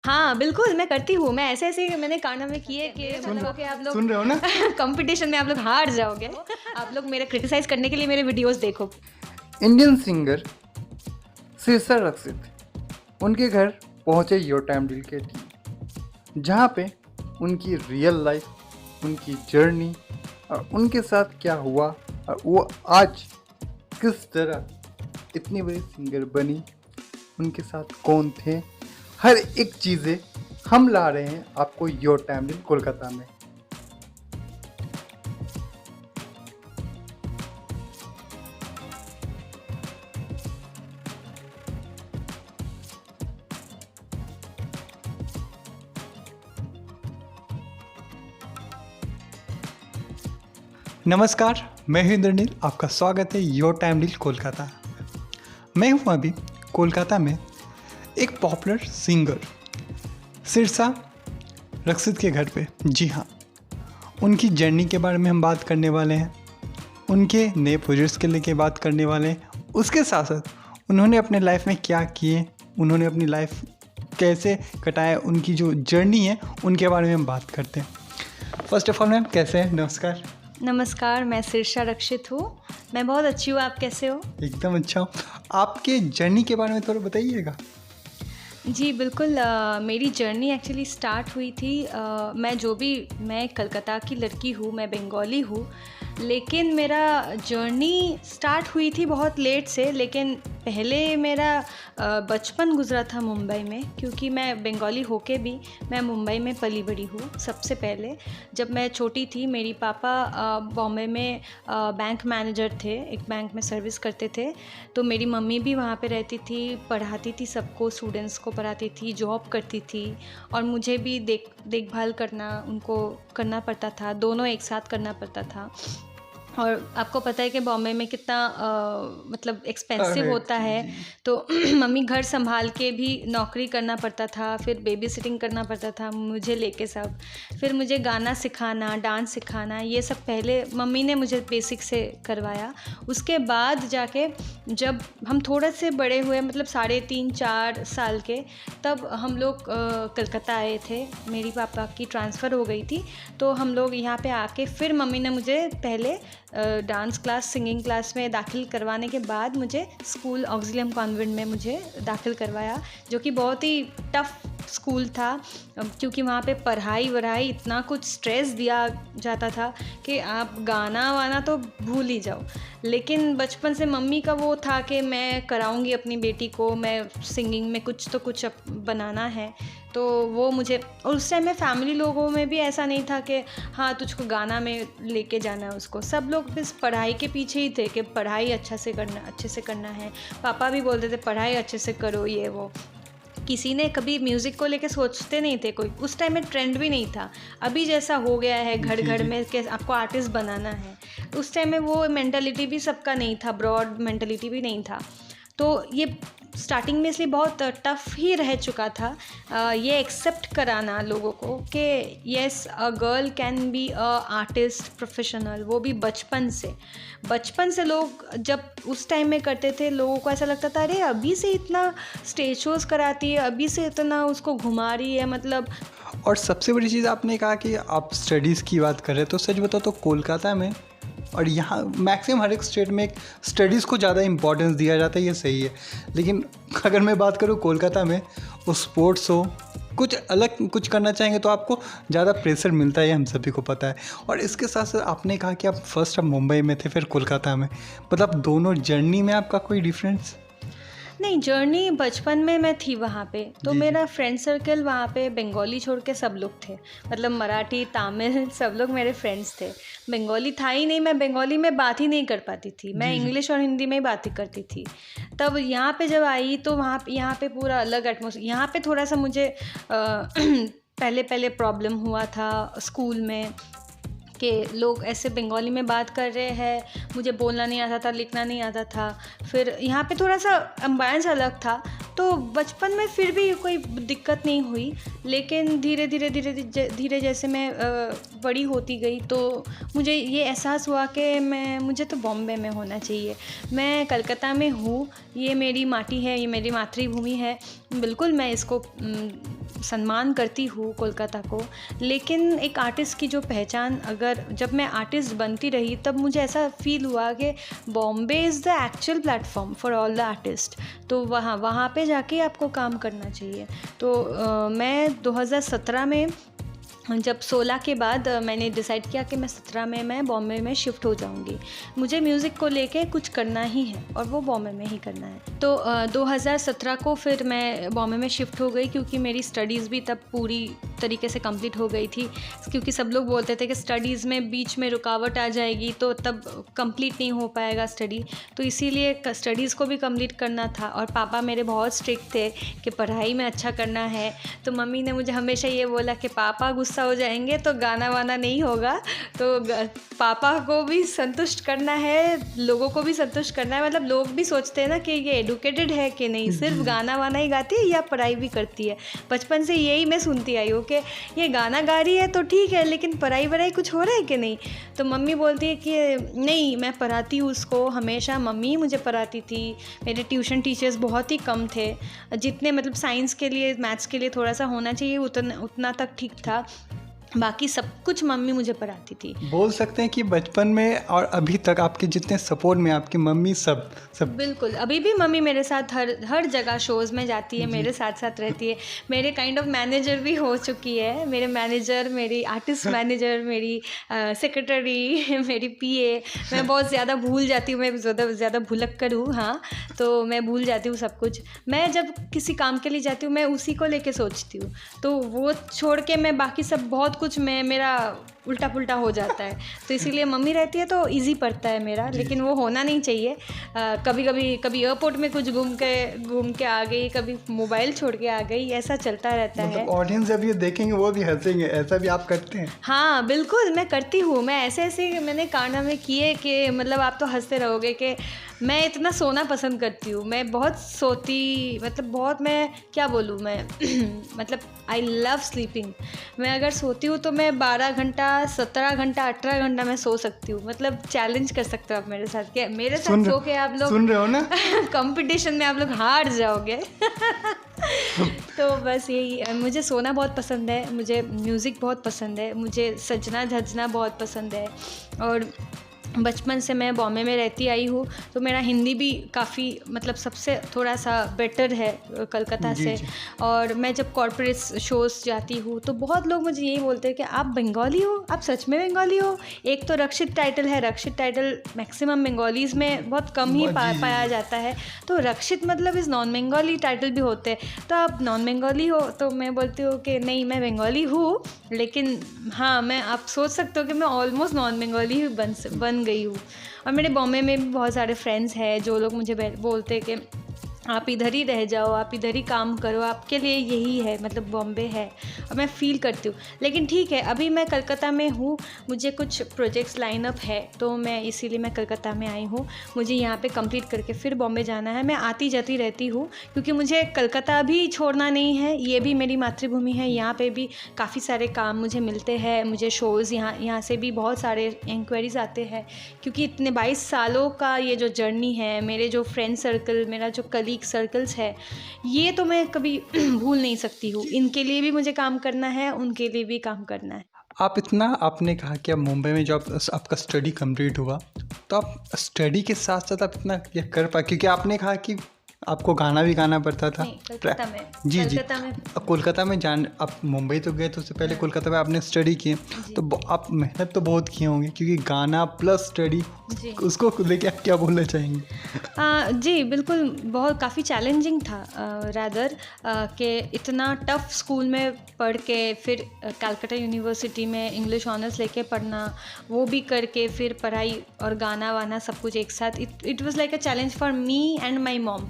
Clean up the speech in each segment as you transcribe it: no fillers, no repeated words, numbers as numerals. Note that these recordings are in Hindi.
हाँ, बिल्कुल मैं करती हूँ। मैं ऐसे-ऐसे मैंने कारनामे किए कि सुन मतलब कि आप लोग सुन रहे हो ना? कॉम्पिटिशन में आप लोग हार जाओगे। आप लोग मेरा क्रिटिसाइज़ करने के लिए मेरे वीडियोज़ देखो। इंडियन सिंगर शीर्षा रक्षित उनके घर पहुंचे योर टाइम डील के टीम, जहां पे उनकी रियल लाइफ, उनकी जर्नी और उनके साथ क्या हुआ और वो आज किस तरह इतनी बड़ी सिंगर बनी, उनके साथ कौन थे, हर एक चीज़ें हम ला रहे हैं आपको योर टाइम डील कोलकाता में। नमस्कार, मैं हूं इंद्रनील। आपका स्वागत है योर टाइम डील कोलकाता। मैं हूं अभी कोलकाता में एक पॉपुलर सिंगर शीर्षा रक्षित के घर पे। जी हाँ, उनकी जर्नी के बारे में हम बात करने वाले हैं, उनके नए प्रोजेक्ट्स के लेके बात करने वाले हैं। उसके साथ साथ उन्होंने अपने लाइफ में क्या किए, उन्होंने अपनी लाइफ कैसे कटाया, उनकी जो जर्नी है उनके बारे में हम बात करते हैं। फर्स्ट ऑफ ऑल मैम कैसे हैं? नमस्कार। नमस्कार, मैं शीर्षा रक्षित हूँ। मैं बहुत अच्छी हूँ, आप कैसे हो? एकदम अच्छा हूँ। आपके जर्नी के बारे में थोड़ा बताइएगा। जी बिल्कुल, मेरी जर्नी एक्चुअली स्टार्ट हुई थी। मैं कलकत्ता की लड़की हूँ, मैं बंगाली हूँ, लेकिन मेरा जर्नी स्टार्ट हुई थी बहुत लेट से। लेकिन पहले मेरा बचपन गुजरा था मुंबई में, क्योंकि मैं बंगाली होके भी मैं मुंबई में पली बड़ी हूँ। सबसे पहले जब मैं छोटी थी, मेरी पापा बॉम्बे में बैंक मैनेजर थे, एक बैंक में सर्विस करते थे। तो मेरी मम्मी भी वहाँ पे रहती थी, पढ़ाती थी सबको, स्टूडेंट्स को पढ़ाती थी, जॉब करती थी, और मुझे भी देखभाल करना उनको करना पड़ता था, दोनों एक साथ करना पड़ता था। और आपको पता है कि बॉम्बे में कितना मतलब एक्सपेंसिव अरे होता जी है। जी। तो मम्मी घर संभाल के भी नौकरी करना पड़ता था, फिर बेबी सिटिंग करना पड़ता था मुझे लेके सब। फिर मुझे गाना सिखाना, डांस सिखाना, ये सब पहले मम्मी ने मुझे बेसिक से करवाया। उसके बाद जाके जब हम थोड़े से बड़े हुए, मतलब 3.5-4 साल के, तब हम लोग कलकत्ता आए थे। मेरी पापा की ट्रांसफ़र हो गई थी, तो हम लोग यहाँ पे आके फिर मम्मी ने मुझे पहले डांस क्लास, सिंगिंग क्लास में दाखिल करवाने के बाद मुझे स्कूल ऑक्सिलियम कॉन्वेंट में मुझे दाखिल करवाया, जो कि बहुत ही टफ़ स्कूल था। क्योंकि वहाँ पे पढ़ाई इतना कुछ स्ट्रेस दिया जाता था कि आप गाना वाना तो भूल ही जाओ। लेकिन बचपन से मम्मी का वो था कि मैं कराऊंगी अपनी बेटी को, मैं सिंगिंग में कुछ तो कुछ बनाना है। तो वो मुझे, और उस टाइम में फैमिली लोगों में भी ऐसा नहीं था कि हाँ तुझको गाना में लेके जाना है उसको। सब लोग बस पढ़ाई के पीछे ही थे कि पढ़ाई अच्छे से करना है। पापा भी बोलते थे पढ़ाई अच्छे से करो, ये वो। किसी ने कभी म्यूज़िक को लेके सोचते नहीं थे कोई। उस टाइम में ट्रेंड भी नहीं था, अभी जैसा हो गया है घर जी घर जी। में कि आपको आर्टिस्ट बनाना है। उस टाइम में वो मेंटालिटी भी सबका नहीं था, ब्रॉड मेंटालिटी भी नहीं था। तो ये स्टार्टिंग में इसलिए बहुत टफ ही रह चुका था ये एक्सेप्ट कराना लोगों को कि yes, a girl can be a artist professional, वो भी बचपन से लोग जब उस टाइम में करते थे, लोगों को ऐसा लगता था अरे अभी से इतना स्टेज शोज़ कराती है, अभी से इतना उसको घुमा रही है, मतलब। और सबसे बड़ी चीज़ आपने कहा कि आप स्टडीज़ की बात कर रहे हैं, तो सच बताओ तो कोलकाता में और यहाँ मैक्सिमम हर एक स्टेट में स्टडीज़ को ज़्यादा इंपॉर्टेंस दिया जाता है, ये सही है। लेकिन अगर मैं बात करूँ कोलकाता में, वो स्पोर्ट्स हो, कुछ अलग कुछ करना चाहेंगे तो आपको ज़्यादा प्रेशर मिलता है, ये हम सभी को पता है। और इसके साथ साथ आपने कहा कि आप फर्स्ट अब मुंबई में थे, फिर कोलकाता में, मतलब दोनों जर्नी में आपका कोई डिफरेंस? नहीं, जर्नी बचपन में मैं थी वहाँ पे, तो जी जी। मेरा फ्रेंड सर्कल वहाँ पे बंगाली छोड़ के सब लोग थे। मतलब मराठी, तमिल सब लोग मेरे फ्रेंड्स थे। बंगाली था ही नहीं, मैं बंगाली में बात ही नहीं कर पाती थी, मैं जी जी। इंग्लिश और हिंदी में ही बातें करती थी। तब यहाँ पे जब आई तो यहाँ पे पूरा अलग एटमॉस्फेयर। यहाँ पे थोड़ा सा मुझे पहले प्रॉब्लम हुआ था स्कूल में कि लोग ऐसे बंगाली में बात कर रहे हैं, मुझे बोलना नहीं आता था, लिखना नहीं आता था। फिर यहाँ पे थोड़ा सा एम्बियंस अलग था। तो बचपन में फिर भी कोई दिक्कत नहीं हुई, लेकिन धीरे जैसे मैं बड़ी होती गई तो मुझे ये एहसास हुआ कि मुझे तो बॉम्बे में होना चाहिए। मैं कलकत्ता में हूँ, ये मेरी माटी है, ये मेरी मातृभूमि है। बिल्कुल मैं इसको सम्मान करती हूँ कोलकाता को, लेकिन एक आर्टिस्ट की जो पहचान, अगर जब मैं आर्टिस्ट बनती रही तब मुझे ऐसा फील हुआ कि Bombay is the actual platform for all the artist, तो वहाँ पे जाके आपको काम करना चाहिए। तो मैं 2017 में जब 16 के बाद मैंने डिसाइड किया कि मैं 17 में मैं बॉम्बे में शिफ्ट हो जाऊंगी। मुझे म्यूज़िक को लेके कुछ करना ही है और वो बॉम्बे में ही करना है। तो 2017 को फिर मैं बॉम्बे में शिफ्ट हो गई, क्योंकि मेरी स्टडीज़ भी तब पूरी तरीके से कंप्लीट हो गई थी, क्योंकि सब लोग बोलते थे कि स्टडीज़ में बीच में रुकावट आ जाएगी तो तब कंप्लीट नहीं हो पाएगा स्टडी, तो इसीलिए स्टडीज़ को भी कंप्लीट करना था। और पापा मेरे बहुत स्ट्रिक्ट थे कि पढ़ाई में अच्छा करना है, तो मम्मी ने मुझे हमेशा ये बोला कि पापा गुस्सा हो जाएंगे तो गाना वाना नहीं होगा, तो पापा को भी संतुष्ट करना है, लोगों को भी संतुष्ट करना है। मतलब लोग भी सोचते हैं ना कि ये एडुकेटेड है कि नहीं, सिर्फ गाना वाना ही गाती है या पढ़ाई भी करती है। बचपन से यही मैं सुनती आई हूँ कि ये गाना गा रही है तो ठीक है, लेकिन पढ़ाई वढ़ाई कुछ हो रहा है कि नहीं। तो मम्मी बोलती है कि नहीं, मैं पढ़ाती हूँ उसको, हमेशा मम्मी ही मुझे पढ़ाती थी। मेरे ट्यूशन टीचर्स बहुत ही कम थे, जितने मतलब साइंस के लिए मैथ्स के लिए थोड़ा सा होना चाहिए उतना तक ठीक था, बाकी सब कुछ मम्मी मुझे पढ़ाती थी। बोल सकते हैं कि बचपन में और अभी तक आपके जितने सपोर्ट में आपकी मम्मी सब बिल्कुल, अभी भी मम्मी मेरे साथ हर जगह शोज़ में जाती है, मेरे साथ रहती है। मेरे काइंड ऑफ मैनेजर भी हो चुकी है। मेरे मैनेजर, मेरी आर्टिस्ट मैनेजर, मेरी सेक्रेटरी, मेरी पीए। मैं बहुत ज़्यादा भूल जाती हूँ, मैं ज़्यादा भुलक्कड़ हूँ। हाँ, तो मैं भूल जाती हूँ सब कुछ। मैं जब किसी काम के लिए जाती हूँ मैं उसी को लेके सोचती हूँ, तो वो छोड़ के मैं बाकी सब बहुत कुछ मेरा उल्टा पुल्टा हो जाता है। तो इसीलिए मम्मी रहती है तो इजी पड़ता है मेरा, लेकिन वो होना नहीं चाहिए। कभी एयरपोर्ट में कुछ घूम के आ गई, कभी मोबाइल छोड़ के आ गई, ऐसा चलता रहता है। ऑडियंस जब ये देखेंगे वो भी हंसेंगे, ऐसा भी आप करते हैं? हाँ बिल्कुल, मैं करती हूँ। मैं ऐसे मैंने कारनामे किए कि मतलब आप तो हंसते रहोगे कि मैं इतना सोना पसंद करती हूँ। मैं बहुत सोती, मतलब बहुत, मैं क्या बोलूँ, मैं मतलब आई लव स्लीपिंग। मैं अगर सोती हूँ तो मैं 12 घंटा, 17 घंटा, 18 घंटा मैं सो सकती हूँ। मतलब चैलेंज कर सकते हो आप मेरे साथ, क्या मेरे साथ सो के आप लोग सुन रहे हो ना कंपटीशन में आप लोग हार जाओगे। तो बस यही, मुझे सोना बहुत पसंद है, मुझे म्यूज़िक बहुत पसंद है, मुझे सजना धजना बहुत पसंद है। और बचपन से मैं बॉम्बे में रहती आई हूँ, तो मेरा हिंदी भी काफ़ी मतलब सबसे थोड़ा सा बेटर है कलकत्ता से। और मैं जब कॉर्पोरेट शोज़ जाती हूँ तो बहुत लोग मुझे यही बोलते हैं कि आप बंगाली हो, आप सच में बंगाली हो। एक तो रक्षित टाइटल है, रक्षित टाइटल मैक्सिमम बंगालीज़ में बहुत कम ही पाया जाता है, तो रक्षित मतलब इज़ नॉन बंगाली टाइटल भी होते हैं। तो आप नॉन बंगाली हो, तो मैं बोलती हूँ कि नहीं, मैं बंगाली हूँ, लेकिन हाँ, मैं आप सोच सकते हो कि मैं ऑलमोस्ट नॉन बंगाली बन गई हूँ। और मेरे बॉम्बे में भी बहुत सारे फ्रेंड्स हैं जो लोग मुझे बोलते हैं कि आप इधर ही रह जाओ, आप इधर ही काम करो, आपके लिए यही है, मतलब बॉम्बे है। और मैं फ़ील करती हूँ, लेकिन ठीक है, अभी मैं कलकत्ता में हूँ, मुझे कुछ प्रोजेक्ट्स लाइन अप है, तो मैं इसीलिए मैं कलकत्ता में आई हूँ। मुझे यहाँ पे कंप्लीट करके फिर बॉम्बे जाना है। मैं आती जाती रहती हूँ, क्योंकि मुझे कलकत्ता भी छोड़ना नहीं है, ये भी मेरी मातृभूमि है। यहाँ पे भी काफ़ी सारे काम मुझे मिलते हैं, मुझे शोज़ यहाँ से भी बहुत सारे इंक्वायरीज़ आते हैं, क्योंकि इतने 22 सालों का ये जो जर्नी है, मेरे जो फ्रेंड सर्कल, मेरा जो कलीग सर्कल्स है, ये तो मैं कभी भूल नहीं सकती हूँ। इनके लिए भी मुझे काम करना है, उनके लिए भी काम करना है। आप इतना, आपने कहा कि आप मुंबई में जब आपका स्टडी कंप्लीट हुआ, तो आप स्टडी के साथ साथ आप इतना ये कर पाए, क्योंकि आपने कहा कि आपको गाना भी गाना पड़ता था। कलकत्ता में, जी कलकत्ता में। कोलकाता में आप मुंबई तो गए, तो उससे पहले कोलकाता में आपने स्टडी की, तो आप मेहनत तो बहुत किए होंगे, क्योंकि गाना प्लस स्टडी, उसको लेके आप क्या बोलना चाहेंगे? जी बिल्कुल, बहुत काफ़ी चैलेंजिंग था रादर कि इतना टफ़ स्कूल में पढ़ के फिर कलकत्ता यूनिवर्सिटी में इंग्लिश ऑनर्स लेके पढ़ना, वो भी करके फिर पढ़ाई और गाना वाना सब कुछ एक साथ। It was like a challenge for me and my mom.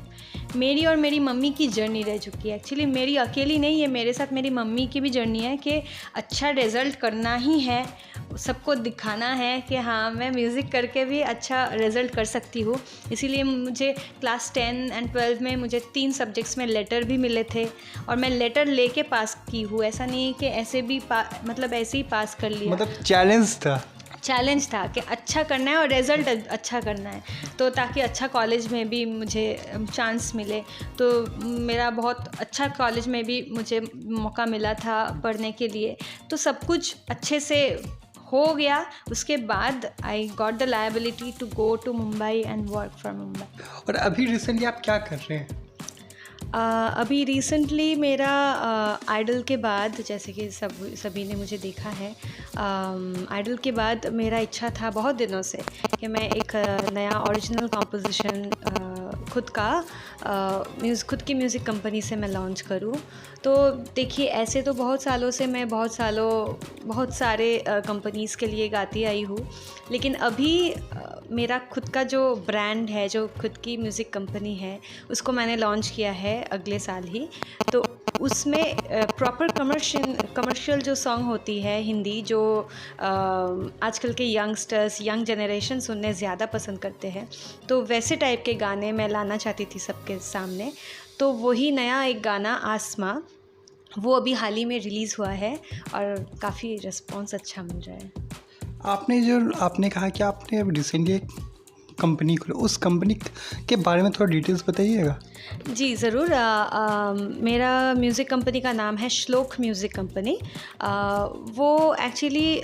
मेरी और मेरी मम्मी की जर्नी रह चुकी है। एक्चुअली मेरी अकेली नहीं है, मेरे साथ मेरी मम्मी की भी जर्नी है कि अच्छा रिज़ल्ट करना ही है, सबको दिखाना है कि हाँ, मैं म्यूज़िक करके भी अच्छा रिज़ल्ट कर सकती हूँ। इसीलिए मुझे क्लास 10 एंड 12 में मुझे 3 सब्जेक्ट्स में लेटर भी मिले थे, और मैं लेटर लेके पास की हूँ। ऐसा नहीं है कि ऐसे भी मतलब ऐसे ही पास कर लिया, मतलब चैलेंज था। चैलेंज था कि अच्छा करना है और रिज़ल्ट अच्छा करना है, तो ताकि अच्छा कॉलेज में भी मुझे चांस मिले। तो मेरा बहुत अच्छा कॉलेज में भी मुझे मौका मिला था पढ़ने के लिए, तो सब कुछ अच्छे से हो गया। उसके बाद I got the liability to go to Mumbai and work from Mumbai. और अभी रिसेंटली आप क्या कर रहे हैं? अभी रिसेंटली मेरा आइडल के बाद, जैसे कि सभी ने मुझे देखा है, आइडल के बाद मेरा इच्छा था बहुत दिनों से कि मैं एक नया ओरिजिनल कॉम्पोजिशन खुद की म्यूज़िक कंपनी से मैं लॉन्च करूं। तो देखिए, ऐसे तो बहुत सालों से मैं बहुत सारे कंपनीज़ के लिए गाती आई हूँ, लेकिन अभी मेरा खुद का जो ब्रांड है, जो खुद की म्यूज़िक कंपनी है, उसको मैंने लॉन्च किया है अगले साल ही। तो उसमें प्रॉपर कमर्शियल जो सॉन्ग होती है हिंदी, जो आजकल के यंग जनरेशन सुनने ज़्यादा पसंद करते हैं, तो वैसे टाइप के गाने मैं लाना चाहती थी सबके सामने। तो वही नया एक गाना आसमां, वो अभी हाल ही में रिलीज़ हुआ है और काफ़ी रिस्पॉन्स अच्छा मिल रहा है। आपने कहा कि आपने अब रिसेंटली एक कंपनी खोली, उस कंपनी के बारे में थोड़ा डिटेल्स बताइएगा। जी ज़रूर। मेरा म्यूज़िक कंपनी का नाम है श्लोक म्यूज़िक कंपनी। वो एक्चुअली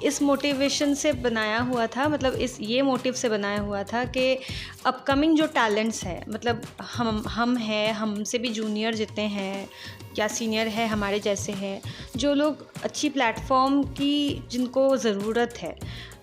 इस मोटिवेशन से बनाया हुआ था, मतलब ये मोटिव से बनाया हुआ था कि अपकमिंग जो टैलेंट्स है, मतलब हम हैं, हमसे भी जूनियर जितने हैं या सीनियर है हमारे जैसे हैं, जो लोग अच्छी प्लेटफॉर्म की जिनको ज़रूरत है,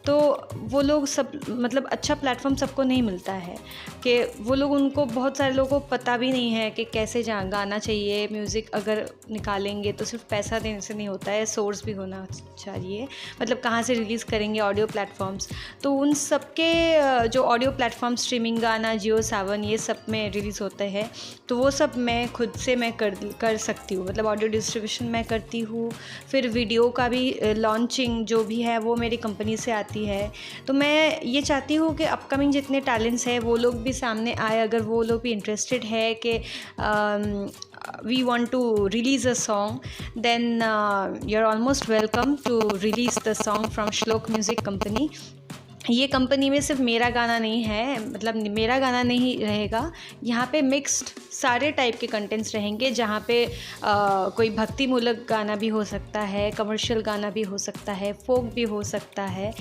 तो वो लोग सब, मतलब अच्छा प्लेटफॉर्म सबको नहीं मिलता है, कि वो लोग, उनको बहुत सारे लोगों को पता भी नहीं है कि कैसे गाना चाहिए। म्यूज़िक अगर निकालेंगे तो सिर्फ पैसा देने से नहीं होता है, सोर्स भी होना चाहिए, मतलब कहाँ से रिलीज़ करेंगे, ऑडियो प्लेटफॉर्म्स। तो उन सब के जो ऑडियो प्लेटफॉर्म, स्ट्रीमिंग, गाना, जियो सावन, ये सब में रिलीज़ होते हैं, तो वो सब मैं खुद से मैं कर सकती हूँ, मतलब ऑडियो डिस्ट्रीब्यूशन मैं करती हूँ। फिर वीडियो का भी लॉन्चिंग जो भी है वो मेरी कंपनी से आती है। तो मैं ये चाहती हूँ कि अपकमिंग जितने टैलेंट्स हैं वो लोग भी सामने आए, अगर वो लोग भी इंटरेस्टेड है कि we want to release a song, then you're almost welcome to release the song from Shlok Music Company. ये कंपनी में सिर्फ मेरा गाना नहीं है, मतलब मेरा गाना नहीं रहेगा, यहाँ पे मिक्स्ड सारे टाइप के कंटेंट्स रहेंगे, जहाँ पे कोई भक्तिमूलक गाना भी हो सकता है, कमर्शियल गाना भी हो सकता है, फोक भी हो सकता है।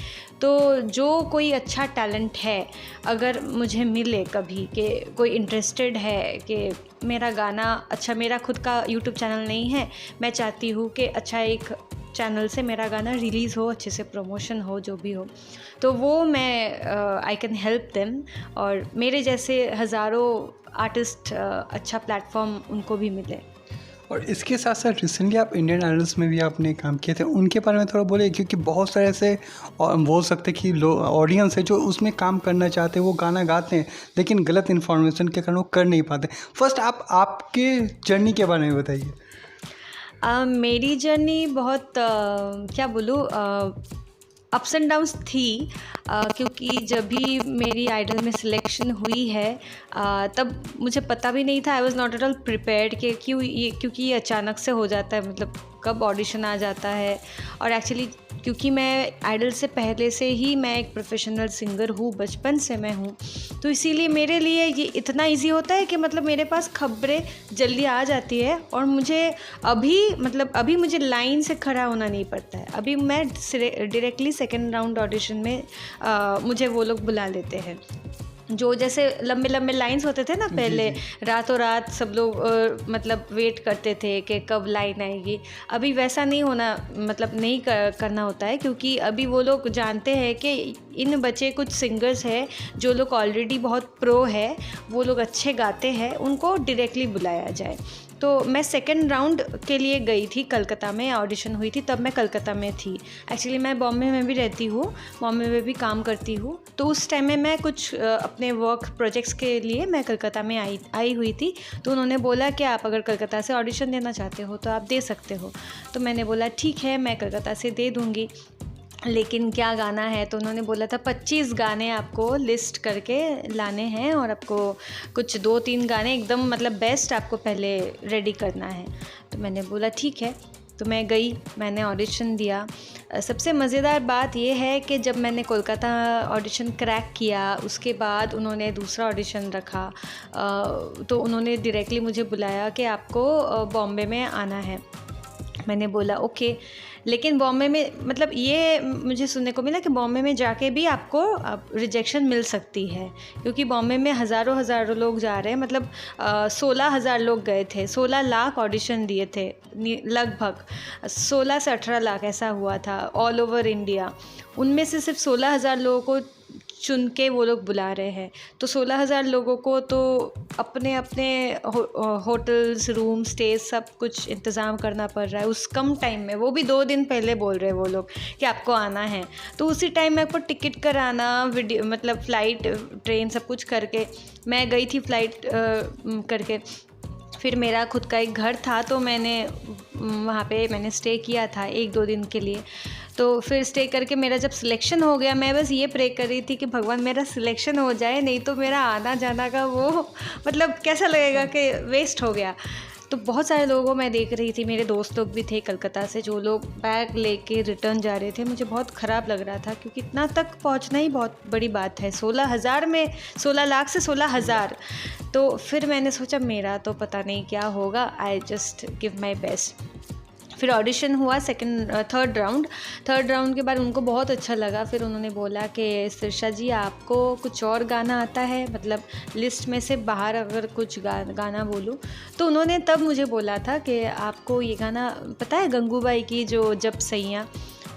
तो जो कोई अच्छा टैलेंट है, अगर मुझे मिले कभी कि कोई इंटरेस्टेड है कि मेरा गाना अच्छा, मेरा खुद का यूट्यूब चैनल नहीं है, मैं चाहती हूँ कि अच्छा एक चैनल से मेरा गाना रिलीज़ हो, अच्छे से प्रमोशन हो, जो भी हो, तो वो मैं आई कैन हेल्प देम, और मेरे जैसे हज़ारों आर्टिस्ट अच्छा प्लेटफॉर्म उनको भी मिले। और इसके साथ साथ रिसेंटली आप इंडियन आइडल्स में भी आपने काम किए थे, उनके बारे में थोड़ा बोलिए, क्योंकि बहुत सारे ऐसे बोल सकते कि लोग, ऑडियंस है जो उसमें काम करना चाहते हैं, वो गाना गाते हैं लेकिन गलत इन्फॉर्मेशन के कारण वो कर नहीं पाते। फर्स्ट आपके जर्नी के बारे में बताइए। मेरी जर्नी बहुत क्या बोलूँ, अप्स एंड डाउन्स थी, क्योंकि जब भी मेरी आइडल में सिलेक्शन हुई है तब मुझे पता भी नहीं था, I was not at all prepared कि क्योंकि ये अचानक से हो जाता है, मतलब कब ऑडिशन आ जाता है। और एक्चुअली क्योंकि मैं आइडल से पहले से ही मैं एक प्रोफेशनल सिंगर हूँ, बचपन से मैं हूँ, तो इसीलिए मेरे लिए ये इतना इजी होता है कि मतलब मेरे पास खबरें जल्दी आ जाती है, और मुझे अभी मुझे लाइन से खड़ा होना नहीं पड़ता है। अभी मैं डायरेक्टली सेकेंड राउंड ऑडिशन में मुझे वो लोग बुला लेते हैं, जो जैसे लंबे लंबे लाइंस होते थे ना पहले, रातों रात सब लोग मतलब वेट करते थे कि कब लाइन आएगी। अभी वैसा नहीं होना, मतलब नहीं करना होता है, क्योंकि अभी वो लोग जानते हैं कि इन बच्चे कुछ सिंगर्स हैं जो लोग ऑलरेडी बहुत प्रो है, वो लोग अच्छे गाते हैं, उनको डायरेक्टली बुलाया जाए। तो मैं सेकेंड राउंड के लिए गई थी, कलकत्ता में ऑडिशन हुई थी, तब मैं कलकत्ता में थी। एक्चुअली मैं बॉम्बे में भी रहती हूँ, बॉम्बे में भी काम करती हूँ, तो उस टाइम में मैं कुछ अपने वर्क प्रोजेक्ट्स के लिए मैं कलकत्ता में आई हुई थी। तो उन्होंने बोला कि आप अगर कलकत्ता से ऑडिशन देना चाहते हो तो आप दे सकते हो। तो मैंने बोला ठीक है, मैं कलकत्ता से दे दूँगी, लेकिन क्या गाना है। तो उन्होंने बोला था 25 गाने आपको लिस्ट करके लाने हैं, और आपको कुछ 2-3 गाने एकदम मतलब बेस्ट आपको पहले रेडी करना है। तो मैंने बोला ठीक है, तो मैं गई, मैंने ऑडिशन दिया। सबसे मज़ेदार बात ये है कि जब मैंने कोलकाता ऑडिशन क्रैक किया, उसके बाद उन्होंने दूसरा ऑडिशन रखा, तो उन्होंने डायरेक्टली मुझे बुलाया कि आपको बॉम्बे में आना है। मैंने बोला ओके, लेकिन बॉम्बे में मतलब ये मुझे सुनने को मिला कि बॉम्बे में जाके भी आपको रिजेक्शन मिल सकती है, क्योंकि बॉम्बे में हज़ारों लोग जा रहे हैं। मतलब 16,000 लोग गए थे, 16 लाख ऑडिशन दिए थे, लगभग 16 से 18 लाख ऐसा हुआ था ऑल ओवर इंडिया। उनमें से सिर्फ 16,000 लोगों को चुन के वो लोग बुला रहे हैं। तो 16,000 लोगों को तो अपने अपने होटल्स, रूम, स्टेज सब कुछ इंतज़ाम करना पड़ रहा है उस कम टाइम में। वो भी 2 दिन पहले बोल रहे हैं वो लोग कि आपको आना है। तो उसी टाइम में आपको टिकट कराना, वीडियो मतलब फ़्लाइट, ट्रेन सब कुछ करके मैं गई थी फ़्लाइट करके। फिर मेरा खुद का एक घर था, तो मैंने वहाँ पे मैंने स्टे किया था 1-2 दिन के लिए। तो फिर स्टे करके मेरा जब सिलेक्शन हो गया, मैं बस ये प्रे कर रही थी कि भगवान मेरा सिलेक्शन हो जाए, नहीं तो मेरा आना जाना का वो मतलब कैसा लगेगा कि वेस्ट हो गया। तो बहुत सारे लोगों को मैं देख रही थी, मेरे दोस्त लोग भी थे कलकत्ता से, जो लोग बैग लेके रिटर्न जा रहे थे। मुझे बहुत ख़राब लग रहा था, क्योंकि इतना तक पहुंचना ही बहुत बड़ी बात है। 16,000 में 16 लाख से 16,000। तो फिर मैंने सोचा मेरा तो पता नहीं क्या होगा, I just give my best. फिर ऑडिशन हुआ थर्ड राउंड के बाद उनको बहुत अच्छा लगा। फिर उन्होंने बोला कि सिरसा जी आपको कुछ और गाना आता है, मतलब लिस्ट में से बाहर अगर कुछ गाना बोलूं। तो उन्होंने तब मुझे बोला था कि आपको ये गाना पता है गंगूबाई की, जो जब सैया।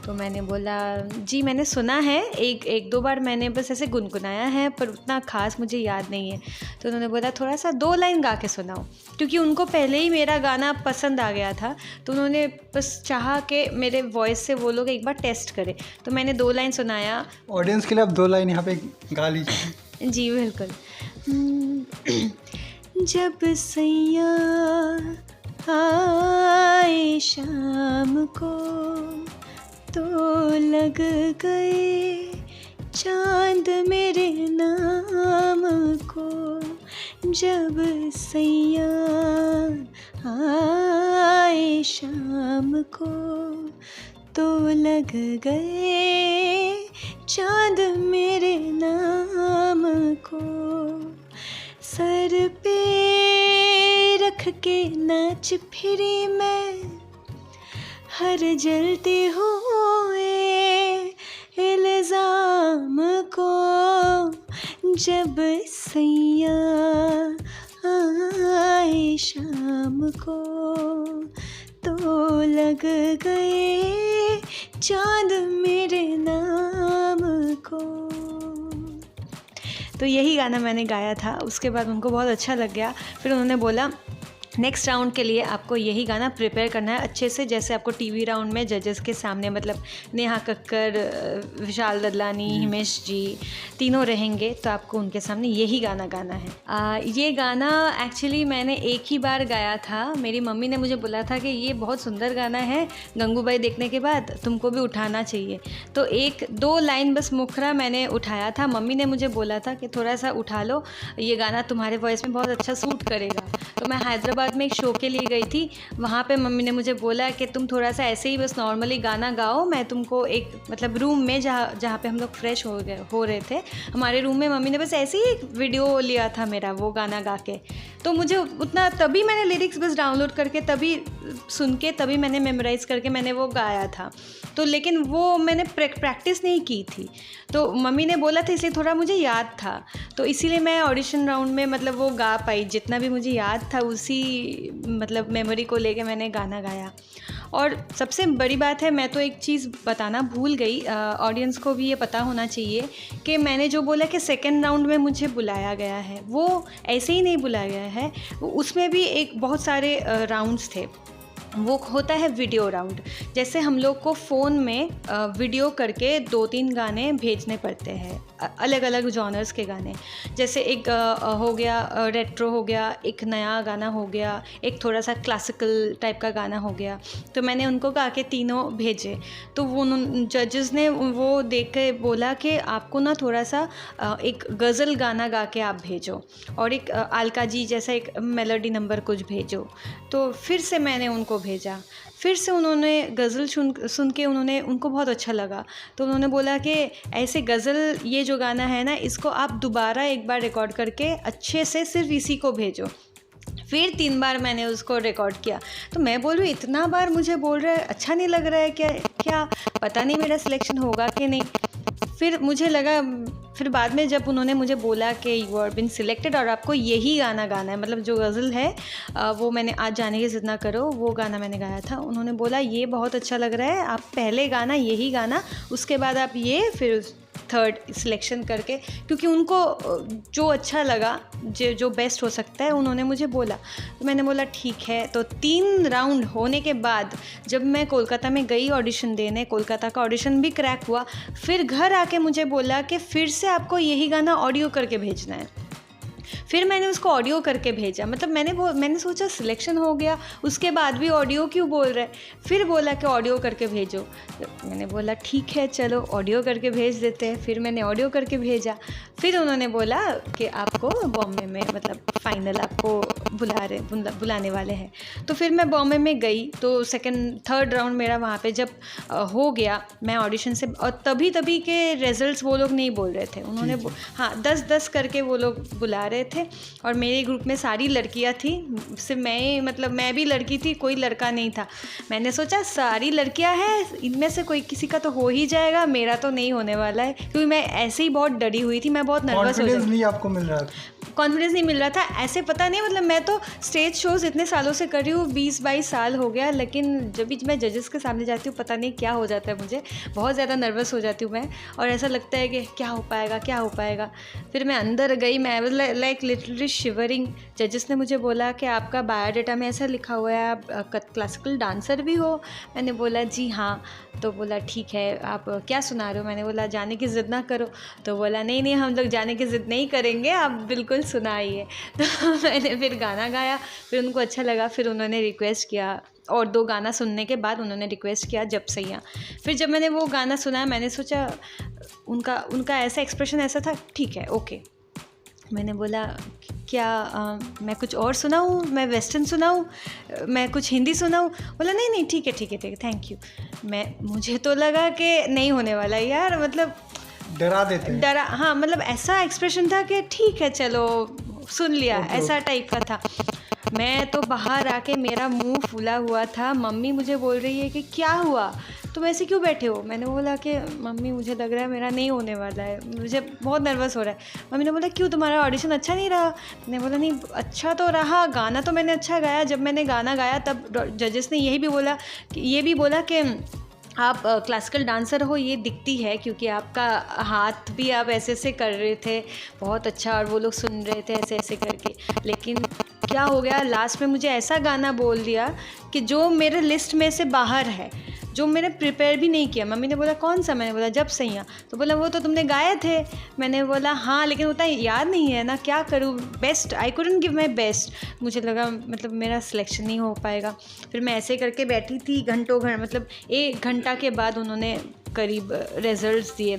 तो मैंने बोला जी मैंने सुना है, एक दो बार मैंने बस ऐसे गुनगुनाया है, पर उतना ख़ास मुझे याद नहीं है। तो उन्होंने बोला थोड़ा सा 2 लाइन गा के सुनाओ, क्योंकि उनको पहले ही मेरा गाना पसंद आ गया था। तो उन्होंने बस चाहा कि मेरे वॉइस से वो लोग एक बार टेस्ट करें। तो मैंने 2 लाइन सुनाया। ऑडियंस के लिए आप 2 लाइन यहाँ पे गा लीजिए। जी बिल्कुल। जब सैया आए शाम को तो लग गए चांद मेरे नाम को। जब सैया आए शाम को तो लग गए चांद मेरे नाम को। सर पे रख के नाच फिरी मैं हर जलते हुए इल्ज़ाम को। जब सैया आए शाम को तो लग गए चांद मेरे नाम को। तो यही गाना मैंने गाया था। उसके बाद उनको बहुत अच्छा लग गया। फिर उन्होंने बोला नेक्स्ट राउंड के लिए आपको यही गाना प्रिपेयर करना है अच्छे से, जैसे आपको टीवी राउंड में जजेस के सामने, मतलब नेहा कक्कर, विशाल ददलानी, हिमेश जी तीनों रहेंगे, तो आपको उनके सामने यही गाना गाना है। ये गाना एक्चुअली मैंने एक ही बार गाया था। मेरी मम्मी ने मुझे बोला था कि ये बहुत सुंदर गाना है, गंगूबाई देखने के बाद तुमको भी उठाना चाहिए। तो 1-2 लाइन बस मुखरा मैंने उठाया था। मम्मी ने मुझे बोला था कि थोड़ा सा उठा लो, ये गाना तुम्हारे वॉइस में बहुत अच्छा सूट करेगा। तो मैं हैदराबाद में एक शो के लिए गई थी। वहाँ पे मम्मी ने मुझे बोला कि तुम थोड़ा सा ऐसे ही बस नॉर्मली गाना गाओ, मैं तुमको एक मतलब रूम में जहाँ पे हम लोग फ्रेश हो रहे थे, हमारे रूम में मम्मी ने बस ऐसे ही एक वीडियो लिया था मेरा, वो गाना गा के। तो मुझे उतना, तभी मैंने लिरिक्स बस डाउनलोड करके, तभी सुन के, तभी मैंने मेमोराइज़ करके मैंने वो गाया था। तो लेकिन वो मैंने प्रैक्टिस नहीं की थी। तो मम्मी ने बोला था, इसलिए थोड़ा मुझे याद था। तो इसीलिए मैं ऑडिशन राउंड में मतलब वो गा पाई, जितना भी मुझे याद था उसी मतलब मेमोरी को लेके मैंने गाना गाया। और सबसे बड़ी बात है, मैं तो एक चीज़ बताना भूल गई, ऑडियंस को भी ये पता होना चाहिए कि मैंने जो बोला कि सेकेंड राउंड में मुझे बुलाया गया है, वो ऐसे ही नहीं बुलाया गया है। उसमें भी एक बहुत सारे राउंड्स थे। वो होता है वीडियो राउंड। जैसे हम लोग को फ़ोन में वीडियो करके 2-3 गाने भेजने पड़ते हैं, अलग अलग जॉनर्स के गाने। जैसे एक हो गया रेट्रो हो गया, एक नया गाना हो गया, एक थोड़ा सा क्लासिकल टाइप का गाना हो गया। तो मैंने उनको गा के तीनों भेजे। तो वो जजेस ने वो देख के बोला कि आपको ना थोड़ा सा एक गज़ल गाना गा के आप भेजो, और एक अलका जी जैसा एक मेलोडी नंबर कुछ भेजो। तो फिर से मैंने उनको को भेजा। फिर से उन्होंने गज़ल सुन के उनको बहुत अच्छा लगा, तो उन्होंने बोला कि ऐसे गज़ल ये जो गाना है ना, इसको आप दोबारा एक बार रिकॉर्ड करके अच्छे से सिर्फ इसी को भेजो। फिर 3 बार मैंने उसको रिकॉर्ड किया। तो मैं बोल रही हूँ इतना बार मुझे बोल रहा है, अच्छा नहीं लग रहा है क्या पता नहीं मेरा सिलेक्शन होगा कि नहीं। फिर मुझे लगा, फिर बाद में जब उन्होंने मुझे बोला कि यू आर बिन सिलेक्टेड और आपको यही गाना गाना है, मतलब जो गज़ल है वो मैंने आज जाने की ज़िद ना करो, वो गाना मैंने गाया था। उन्होंने बोला ये बहुत अच्छा लग रहा है, आप पहले गाना यही गाना, उसके बाद आप ये, फिर थर्ड सिलेक्शन करके, क्योंकि उनको जो अच्छा लगा, जो बेस्ट हो सकता है, उन्होंने मुझे बोला। तो मैंने बोला ठीक है। तो 3 राउंड होने के बाद जब मैं कोलकाता में गई ऑडिशन देने, कोलकाता का ऑडिशन भी क्रैक हुआ, फिर घर आके मुझे बोला कि फिर से आपको यही गाना ऑडियो करके भेजना है। फिर मैंने उसको ऑडियो करके भेजा। मतलब मैंने सोचा सिलेक्शन हो गया, उसके बाद भी ऑडियो क्यों बोल रहे। फिर बोला कि ऑडियो करके भेजो। तो मैंने बोला ठीक है चलो ऑडियो करके भेज देते हैं। फिर मैंने ऑडियो करके भेजा। फिर उन्होंने बोला कि आपको बॉम्बे में, मतलब फाइनल आपको बुलाने वाले हैं। तो फिर मैं बॉम्बे में गई। तो थर्ड राउंड मेरा वहाँ पे जब हो गया, मैं ऑडिशन से, और तभी के रिजल्ट्स वो लोग नहीं बोल रहे थे। उन्होंने हाँ 10-10 करके वो लोग बुला रहे थे, और मेरे ग्रुप में सारी लड़कियां थी, सिर्फ मैं भी लड़की थी, कोई लड़का नहीं था। मैंने सोचा सारी लड़कियां हैं, इनमें से कोई किसी का तो हो ही जाएगा, मेरा तो नहीं होने वाला है, क्योंकि मैं ऐसे ही बहुत डरी हुई थी, मैं बहुत नर्वस हो गई। नहीं आपको मिल रहा था, कॉन्फिडेंस नहीं मिल रहा था, ऐसे पता नहीं, मतलब मैं तो स्टेज शोज़ इतने सालों से कर रही हूँ, 20-22 साल हो गया, लेकिन जब भी मैं जजेस के सामने जाती हूँ पता नहीं क्या हो जाता है, मुझे बहुत ज़्यादा नर्वस हो जाती हूँ मैं, और ऐसा लगता है कि क्या हो पाएगा। फिर मैं अंदर गई, मैं लाइक लिटरली शिवरिंग। जजेस ने मुझे बोला कि आपका बायोडाटा में ऐसा लिखा हुआ है आप क्लासिकल डांसर भी हो। मैंने बोला जी हाँ। तो बोला ठीक है, आप क्या सुना रहे हो। मैंने बोला जाने की ज़िद ना करो। तो बोला नहीं हम लोग जाने की ज़िद नहीं करेंगे, आप बिल्कुल सुनाइए। तो मैंने फिर गाना गाया, फिर उनको अच्छा लगा, फिर उन्होंने रिक्वेस्ट किया, और 2 गाना सुनने के बाद उन्होंने रिक्वेस्ट किया जब सैया। फिर जब मैंने वो गाना सुना, मैंने सोचा उनका ऐसा एक्सप्रेशन ऐसा था, ठीक है ओके। मैंने बोला क्या मैं कुछ और सुनाऊँ, मैं वेस्टर्न सुनाऊँ, मैं कुछ हिंदी सुनाऊँ। बोला नहीं ठीक है थैंक यू। मुझे तो लगा कि नहीं होने वाला यार, मतलब डरा हाँ, मतलब ऐसा एक्सप्रेशन था कि ठीक है चलो सुन लिया, ऐसा टाइप का था। मैं तो बाहर आके मेरा मुंह फूला हुआ था। मम्मी मुझे बोल रही है कि क्या हुआ, तुम ऐसे क्यों बैठे हो। मैंने बोला कि मम्मी मुझे लग रहा है मेरा नहीं होने वाला है, मुझे बहुत नर्वस हो रहा है। मम्मी ने बोला क्यों, तुम्हारा ऑडिशन अच्छा नहीं रहा। मैंने बोला नहीं अच्छा तो रहा, गाना तो मैंने अच्छा गाया। जब मैंने गाना गाया तब जजेस ने ये भी बोला कि आप क्लासिकल डांसर हो, ये दिखती है, क्योंकि आपका हाथ भी आप ऐसे कर रहे थे बहुत अच्छा, और वो लोग सुन रहे थे ऐसे करके। लेकिन क्या हो गया, लास्ट में मुझे ऐसा गाना बोल दिया कि जो मेरे लिस्ट में से बाहर है, जो मैंने प्रिपेयर भी नहीं किया। मम्मी ने बोला कौन सा, मैंने बोला जब सैया। तो बोला वो तो तुमने गाए थे। मैंने बोला हाँ, लेकिन उतना याद नहीं है ना, क्या करूँ, best I couldn't give my best. मुझे लगा मतलब मेरा सिलेक्शन नहीं हो पाएगा। फिर मैं ऐसे करके बैठी थी घंटों, मतलब 1 घंटा के बाद उन्होंने करीब रिजल्ट्स दिए।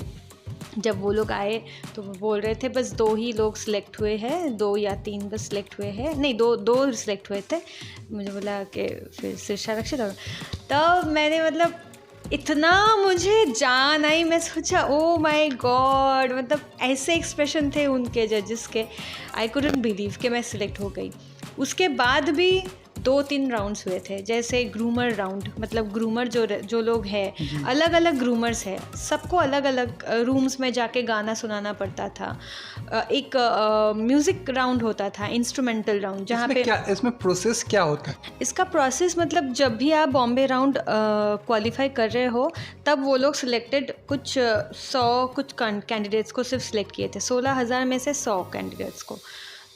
जब वो लोग आए तो वो बोल रहे थे बस 2 ही लोग सिलेक्ट हुए हैं, 2 या 3 बस सिलेक्ट हुए हैं, नहीं 2 सिलेक्ट हुए थे। मुझे बोला कि फिर शीर्षा रक्षित। तब मैंने मतलब इतना मुझे जान आई, मैं सोचा ओ माय गॉड, मतलब ऐसे एक्सप्रेशन थे उनके जजेस के, आई कुडंट बिलीव कि मैं सिलेक्ट हो गई। उसके बाद भी 2-3 राउंड्स हुए थे, जैसे ग्रूमर राउंड, मतलब ग्रूमर जो लोग हैं, अलग अलग ग्रूमर्स हैं, सबको अलग अलग रूम्स में जाके गाना सुनाना पड़ता था। एक म्यूज़िक राउंड होता था, इंस्ट्रूमेंटल राउंड, जहाँ पे इसमें प्रोसेस क्या होता है? इसका प्रोसेस मतलब जब भी आप बॉम्बे राउंड क्वालिफाई कर रहे हो, तब वो लोग सिलेक्टेड कुछ 100 कैंडिडेट्स को सिर्फ सिलेक्ट किए थे, 16,000 में से 100 कैंडिडेट्स को।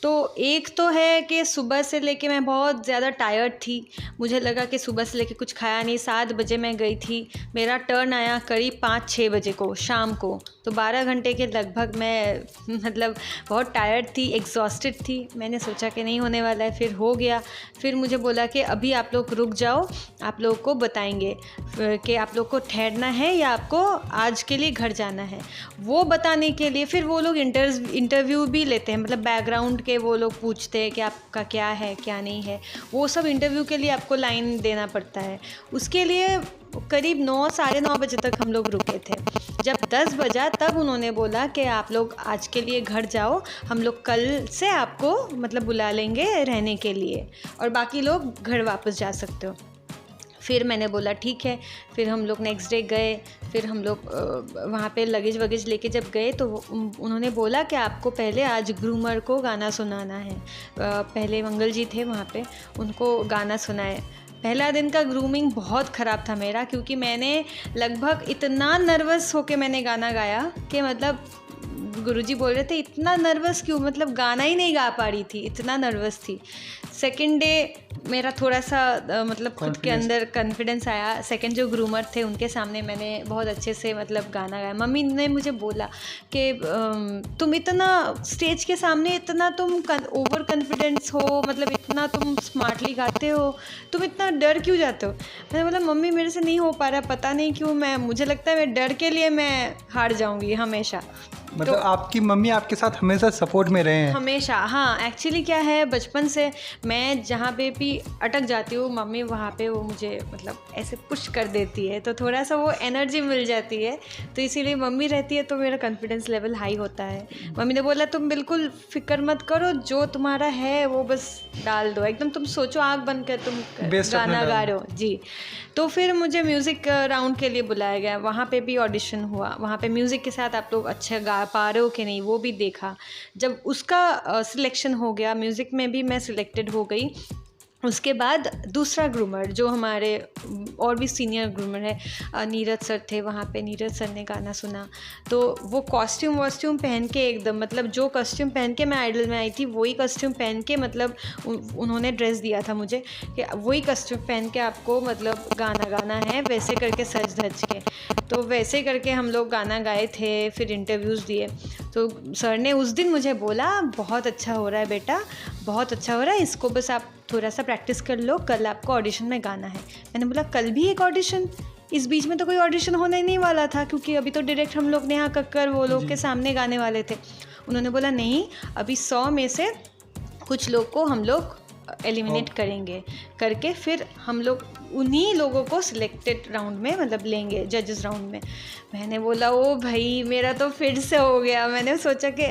तो एक तो है कि सुबह से लेके मैं बहुत ज़्यादा टायर्ड थी, मुझे लगा कि सुबह से लेके कुछ खाया नहीं। 7 बजे मैं गई थी, मेरा टर्न आया करीब 5-6 बजे को शाम को, तो 12 घंटे के लगभग मैं मतलब बहुत टायर्ड थी, एग्जॉस्टेड थी। मैंने सोचा कि नहीं होने वाला है, फिर हो गया। फिर मुझे बोला कि अभी आप लोग रुक जाओ, आप लोग को बताएंगे कि आप लोग को ठहरना है या आपको आज के लिए घर जाना है। वो बताने के लिए फिर वो लोग इंटरव्यू भी लेते हैं, मतलब बैकग्राउंड के वो लोग पूछते हैं कि आपका क्या है क्या नहीं है, वो सब इंटरव्यू के लिए आपको लाइन देना पड़ता है। उसके लिए करीब 9 साढ़े 9 बजे तक हम लोग रुके थे। जब 10 बजा तब उन्होंने बोला कि आप लोग आज के लिए घर जाओ, हम लोग कल से आपको मतलब बुला लेंगे रहने के लिए और बाकी लोग घर वापस जा सकते हो। फिर मैंने बोला ठीक है। फिर हम लोग नेक्स्ट डे गए। फिर हम लोग वहाँ पे लगेज वगेज लेके जब गए तो उन्होंने बोला कि आपको पहले आज ग्रूमर को गाना सुनाना है। पहले मंगल जी थे वहाँ पे, उनको गाना सुनाए। पहला दिन का ग्रूमिंग बहुत ख़राब था मेरा, क्योंकि मैंने लगभग इतना नर्वस होके मैंने गाना गाया कि मतलब गुरुजी बोल रहे थे इतना नर्वस क्यों, मतलब गाना ही नहीं गा पा रही थी, इतना नर्वस थी। सेकंड डे मेरा थोड़ा सा मतलब खुद के अंदर कॉन्फिडेंस आया। सेकंड जो ग्रूमर थे उनके सामने मैंने बहुत अच्छे से मतलब गाना गाया। मम्मी ने मुझे बोला कि तुम इतना स्टेज के सामने इतना तुम ओवर कॉन्फिडेंस हो, मतलब इतना तुम स्मार्टली गाते हो, तुम इतना डर क्यों जाते हो। मैंने बोला मम्मी मेरे से नहीं हो पा रहा, पता नहीं क्यों, मुझे लगता है मैं डर के लिए मैं हार जाऊँगी हमेशा। मतलब आपकी मम्मी आपके साथ हमेशा सपोर्ट में रहे हैं? हमेशा, हाँ। एक्चुअली क्या है, बचपन से मैं जहाँ पे भी अटक जाती हूँ मम्मी वहाँ पे वो मुझे मतलब ऐसे पुश कर देती है, तो थोड़ा सा वो एनर्जी मिल जाती है। तो इसीलिए मम्मी रहती है तो मेरा कॉन्फिडेंस लेवल हाई होता है। मम्मी ने बोला तुम बिल्कुल फिक्र मत करो, जो तुम्हारा है वो बस डाल दो, एकदम तुम सोचो आँख बंद कर तुम गाना गा रहे हो जी। तो फिर मुझे म्यूज़िक राउंड के लिए बुलाया गया। वहाँ पे भी ऑडिशन हुआ। वहाँ पे म्यूज़िक के साथ आप लोग अच्छा गा पा रहे हो कि नहीं वो भी देखा। जब उसका सिलेक्शन हो गया, म्यूज़िक में भी मैं सिलेक्टेड हो गई। उसके बाद दूसरा ग्रूमर जो हमारे और भी सीनियर ग्रूमर है नीरज सर थे वहाँ पे। नीरज सर ने गाना सुना तो वो कॉस्ट्यूम पहन के एकदम मतलब जो कॉस्ट्यूम पहन के मैं आइडल में आई थी वही कॉस्ट्यूम पहन के मतलब उन्होंने ड्रेस दिया था मुझे कि वही कॉस्ट्यूम पहन के आपको मतलब गाना गाना है, वैसे करके सज धज के। तो वैसे करके हम लोग गाना गाए थे। फिर इंटरव्यूज़ दिए तो सर ने उस दिन मुझे बोला बहुत अच्छा हो रहा है बेटा, बहुत अच्छा हो रहा है, इसको बस आप थोड़ा सा प्रैक्टिस कर लो, कल आपको ऑडिशन में गाना है। मैंने बोला कल भी एक ऑडिशन? इस बीच में तो कोई ऑडिशन होने ही नहीं वाला था, क्योंकि अभी तो डायरेक्ट हम लोग नेहा कक्कर वो लोग के सामने गाने वाले थे। उन्होंने बोला नहीं, अभी 100 में से कुछ लोग को हम लोग एलिमिनेट करेंगे, करके फिर हम लोग उन्हीं लोगों को सिलेक्टेड राउंड में मतलब लेंगे, जजेस राउंड में। मैंने बोला ओ भाई मेरा तो फिर से हो गया। मैंने सोचा कि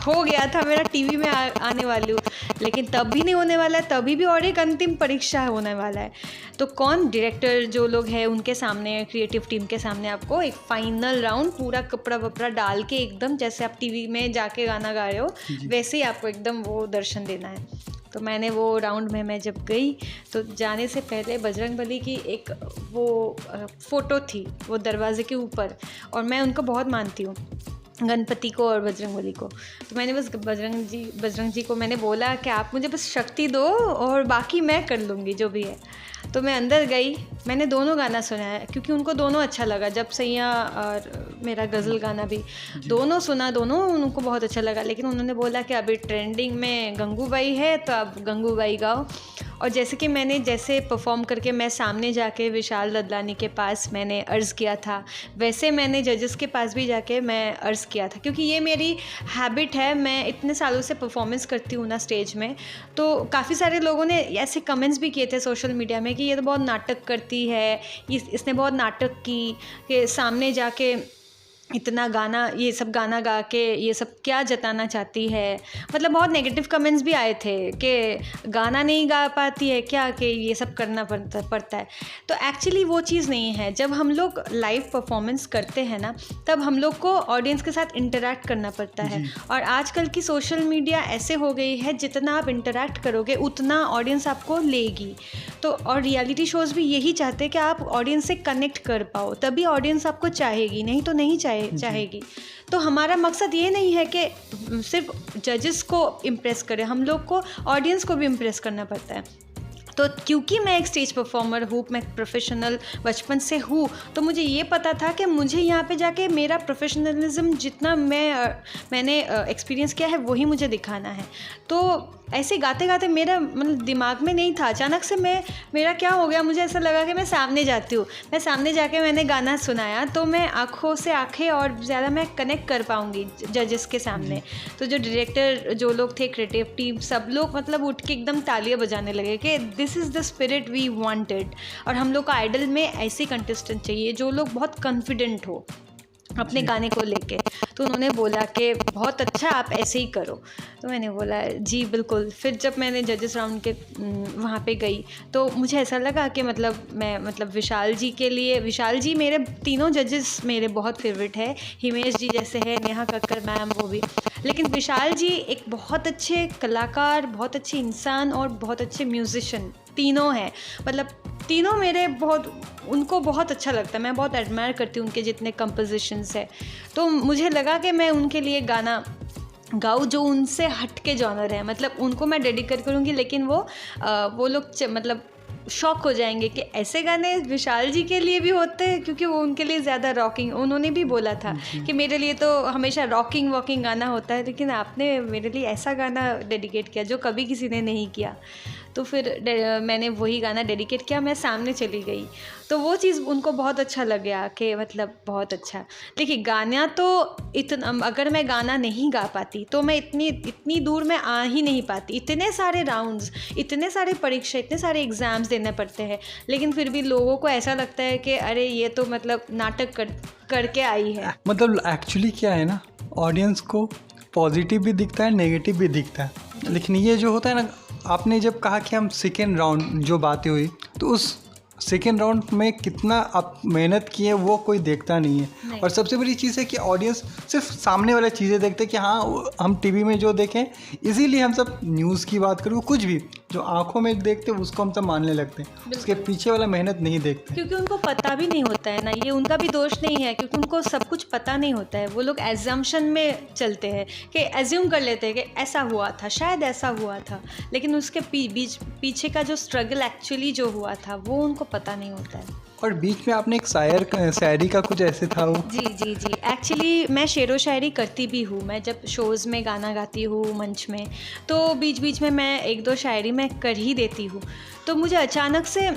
हो गया था मेरा, टीवी में आने वाली हूँ, लेकिन तब भी नहीं होने वाला है, तभी भी और एक अंतिम परीक्षा होने वाला है। तो कौन डायरेक्टर जो लोग हैं उनके सामने, क्रिएटिव टीम के सामने आपको एक फाइनल राउंड पूरा कपड़ा वपड़ा डाल के एकदम जैसे आप टीवी में जाके गाना गा रहे हो वैसे ही आपको एकदम वो दर्शन देना है। तो मैंने वो राउंड में मैं जब गई तो जाने से पहले बजरंगबली की एक वो फ़ोटो थी वो दरवाजे के ऊपर, और मैं उनको बहुत मानती हूँ, गणपति को और बजरंगबली को। तो मैंने बस बजरंग जी को मैंने बोला कि आप मुझे बस शक्ति दो और बाकी मैं कर लूँगी जो भी है। तो मैं अंदर गई, मैंने दोनों गाना सुनाया क्योंकि उनको दोनों अच्छा लगा। जब सैया और मेरा गज़ल गाना भी दोनों सुना, दोनों उनको बहुत अच्छा लगा। लेकिन उन्होंने बोला कि अभी ट्रेंडिंग में गंगूबाई है तो आप गंगूबाई गाओ। और जैसे कि मैंने जैसे परफॉर्म करके मैं सामने जाके विशाल ददलानी के पास मैंने अर्ज़ किया था, वैसे मैंने जजेस के पास भी जाके मैं अर्ज़ किया था, क्योंकि ये मेरी हैबिट है। मैं इतने सालों से परफॉर्मेंस करती हूँ ना स्टेज में, तो काफ़ी सारे लोगों ने ऐसे कमेंट्स भी किए थे सोशल मीडिया में कि ये तो बहुत नाटक करती है, इसने बहुत नाटक की कि सामने जाके इतना गाना, ये सब गाना गा के ये सब क्या जताना चाहती है। मतलब बहुत नेगेटिव कमेंट्स भी आए थे कि गाना नहीं गा पाती है क्या, कि ये सब करना पड़ता है। तो एक्चुअली वो चीज़ नहीं है। जब हम लोग लाइव परफॉर्मेंस करते हैं ना, तब हम लोग को ऑडियंस के साथ इंटरैक्ट करना पड़ता है। और आजकल की सोशल मीडिया ऐसे हो गई है, जितना आप इंटरैक्ट करोगे उतना ऑडियंस आपको लेगी। तो और रियलिटी शोज़ भी यही चाहते हैं कि आप ऑडियंस से कनेक्ट कर पाओ, तभी ऑडियंस आपको चाहेगी, नहीं तो नहीं चाहेगी। तो हमारा मकसद ये नहीं है कि सिर्फ जजेस को इम्प्रेस करें, हम लोग को ऑडियंस को भी इम्प्रेस करना पड़ता है। तो क्योंकि मैं एक स्टेज परफॉर्मर हूँ, मैं प्रोफेशनल बचपन से हूँ, तो मुझे ये पता था कि मुझे यहाँ पे जाके मेरा प्रोफेशनलिज्म जितना मैंने एक्सपीरियंस किया है वही मुझे दिखाना है। तो ऐसे गाते गाते मेरा मतलब दिमाग में नहीं था, अचानक से मेरा क्या हो गया, मुझे ऐसा लगा कि मैं सामने जाती हूँ, मैं सामने जाके मैंने गाना सुनाया तो मैं आँखों से आँखें और ज़्यादा मैं कनेक्ट कर पाऊँगी जजेस के सामने। तो जो डायरेक्टर, जो लोग थे, क्रिएटिव टीम, सब लोग मतलब उठ के एकदम तालियां बजाने लगे कि this is the spirit we wanted. और हम लोग को आइडल में ऐसे कंटेस्टेंट चाहिए जो लोग बहुत कॉन्फिडेंट हो अपने गाने को लेके। तो उन्होंने बोला कि बहुत अच्छा, आप ऐसे ही करो। तो मैंने बोला जी बिल्कुल। फिर जब मैंने जजेस राउंड के वहाँ पे गई तो मुझे ऐसा लगा कि मतलब विशाल जी के लिए, विशाल जी मेरे तीनों जजेस मेरे बहुत फेवरेट है, हिमेश जी जैसे है, नेहा कक्कर मैम वो भी, लेकिन विशाल जी एक बहुत अच्छे कलाकार, बहुत अच्छे इंसान और बहुत अच्छे म्यूजिशियन तीनों हैं। मतलब तीनों मेरे उनको बहुत अच्छा लगता है, मैं बहुत एडमायर करती हूँ उनके जितने कंपोजिशंस है। तो मुझे लगा कि मैं उनके लिए गाना गाऊँ जो उनसे हट के जॉनर है, मतलब उनको मैं डेडिकेट करूँगी, लेकिन वो लोग मतलब शॉक हो जाएंगे कि ऐसे गाने विशाल जी के लिए भी होते हैं, क्योंकि वो उनके लिए ज़्यादा रॉकिंग, उन्होंने भी बोला था कि मेरे लिए तो हमेशा रॉकिंग वॉकिंग गाना होता है, लेकिन आपने मेरे लिए ऐसा गाना डेडिकेट किया जो कभी किसी ने नहीं किया। तो फिर मैंने वही गाना डेडिकेट किया, मैं सामने चली गई, तो वो चीज़ उनको बहुत अच्छा लग गया कि मतलब बहुत अच्छा। देखिए गाना तो इतना, अगर मैं गाना नहीं गा पाती तो मैं इतनी दूर मैं आ ही नहीं पाती। इतने सारे राउंड्स, इतने सारे परीक्षा, इतने सारे एग्ज़ाम्स देने पड़ते हैं, लेकिन फिर भी लोगों को ऐसा लगता है कि अरे ये तो मतलब नाटक करके आई है। मतलब एक्चुअली क्या है ना, ऑडियंस को पॉजिटिव भी दिखता है, नेगेटिव भी दिखता है, लेकिन ये जो होता है ना, आपने जब कहा कि हम सेकेंड राउंड जो बातें हुई, तो उस सेकेंड राउंड में कितना आप मेहनत किए वो कोई देखता नहीं है। और सबसे बड़ी चीज़ है कि ऑडियंस सिर्फ सामने वाला चीज़ें देखते हैं कि हाँ हम टीवी में जो देखें, इसीलिए हम सब न्यूज़ की बात करें, कुछ भी जो आंखों में देखते हैं उसको हम सब मानने लगते हैं, उसके पीछे वाला मेहनत नहीं देखते, क्योंकि उनको पता भी नहीं होता है ना। ये उनका भी दोष नहीं है, क्योंकि उनको सब कुछ पता नहीं होता है। वो लोग एजम्पशन में चलते हैं कि एज्यूम कर लेते हैं कि ऐसा हुआ था, शायद ऐसा हुआ था, लेकिन उसके पीछे का जो स्ट्रगल एक्चुअली जो हुआ था वो उनको पता नहीं होता है। और बीच में आपने एक शायरी का कुछ ऐसे था वो। जी एक्चुअली मैं शेरो शायरी करती भी हूँ। मैं जब शोज़ में गाना गाती हूँ मंच में, तो बीच बीच में मैं एक दो शायरी मैं कर ही देती हूँ। तो मुझे अचानक से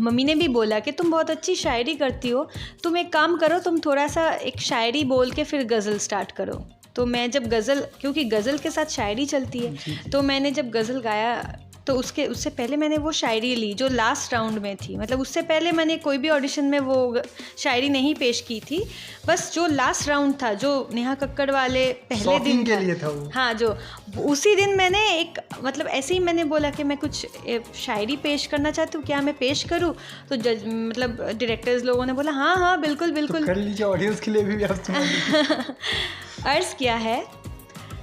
मम्मी ने भी बोला कि तुम बहुत अच्छी शायरी करती हो, तुम एक काम करो, तुम थोड़ा सा एक शायरी बोल के फिर गज़ल स्टार्ट करो। तो मैं जब गज़ल, क्योंकि गज़ल के साथ शायरी चलती है, तो मैंने जब गज़ल गाया तो उससे पहले मैंने वो शायरी ली जो लास्ट राउंड में थी। मतलब उससे पहले मैंने कोई भी ऑडिशन में वो शायरी नहीं पेश की थी, बस जो लास्ट राउंड था, जो नेहा कक्कड़ वाले पहले दिन के लिए था वो। हाँ, जो उसी दिन मैंने एक मतलब ऐसे ही मैंने बोला कि मैं कुछ शायरी पेश करना चाहती हूँ, क्या मैं पेश करूँ? तो मतलब डायरेक्टर्स लोगों ने बोला हाँ बिल्कुल बिल्कुल, तो कर लीजिए, ऑडियंस के लिए भी आप सुना। अर्ज़ किया है,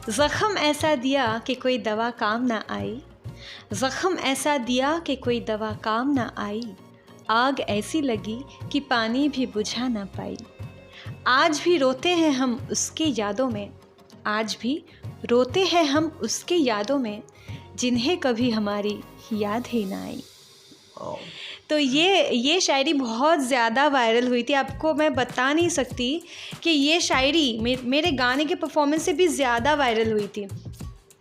ज़ख्म ऐसा दिया कि कोई दवा काम ना आई, ज़ख्म ऐसा दिया कि कोई दवा काम ना आई, आग ऐसी लगी कि पानी भी बुझा ना पाई, आज भी रोते हैं हम उसकी यादों में, आज भी रोते हैं हम उसकी यादों में, जिन्हें कभी हमारी याद ही ना आई। तो ये शायरी बहुत ज़्यादा वायरल हुई थी। आपको मैं बता नहीं सकती कि ये शायरी मेरे गाने के परफॉर्मेंस से भी ज़्यादा वायरल हुई थी।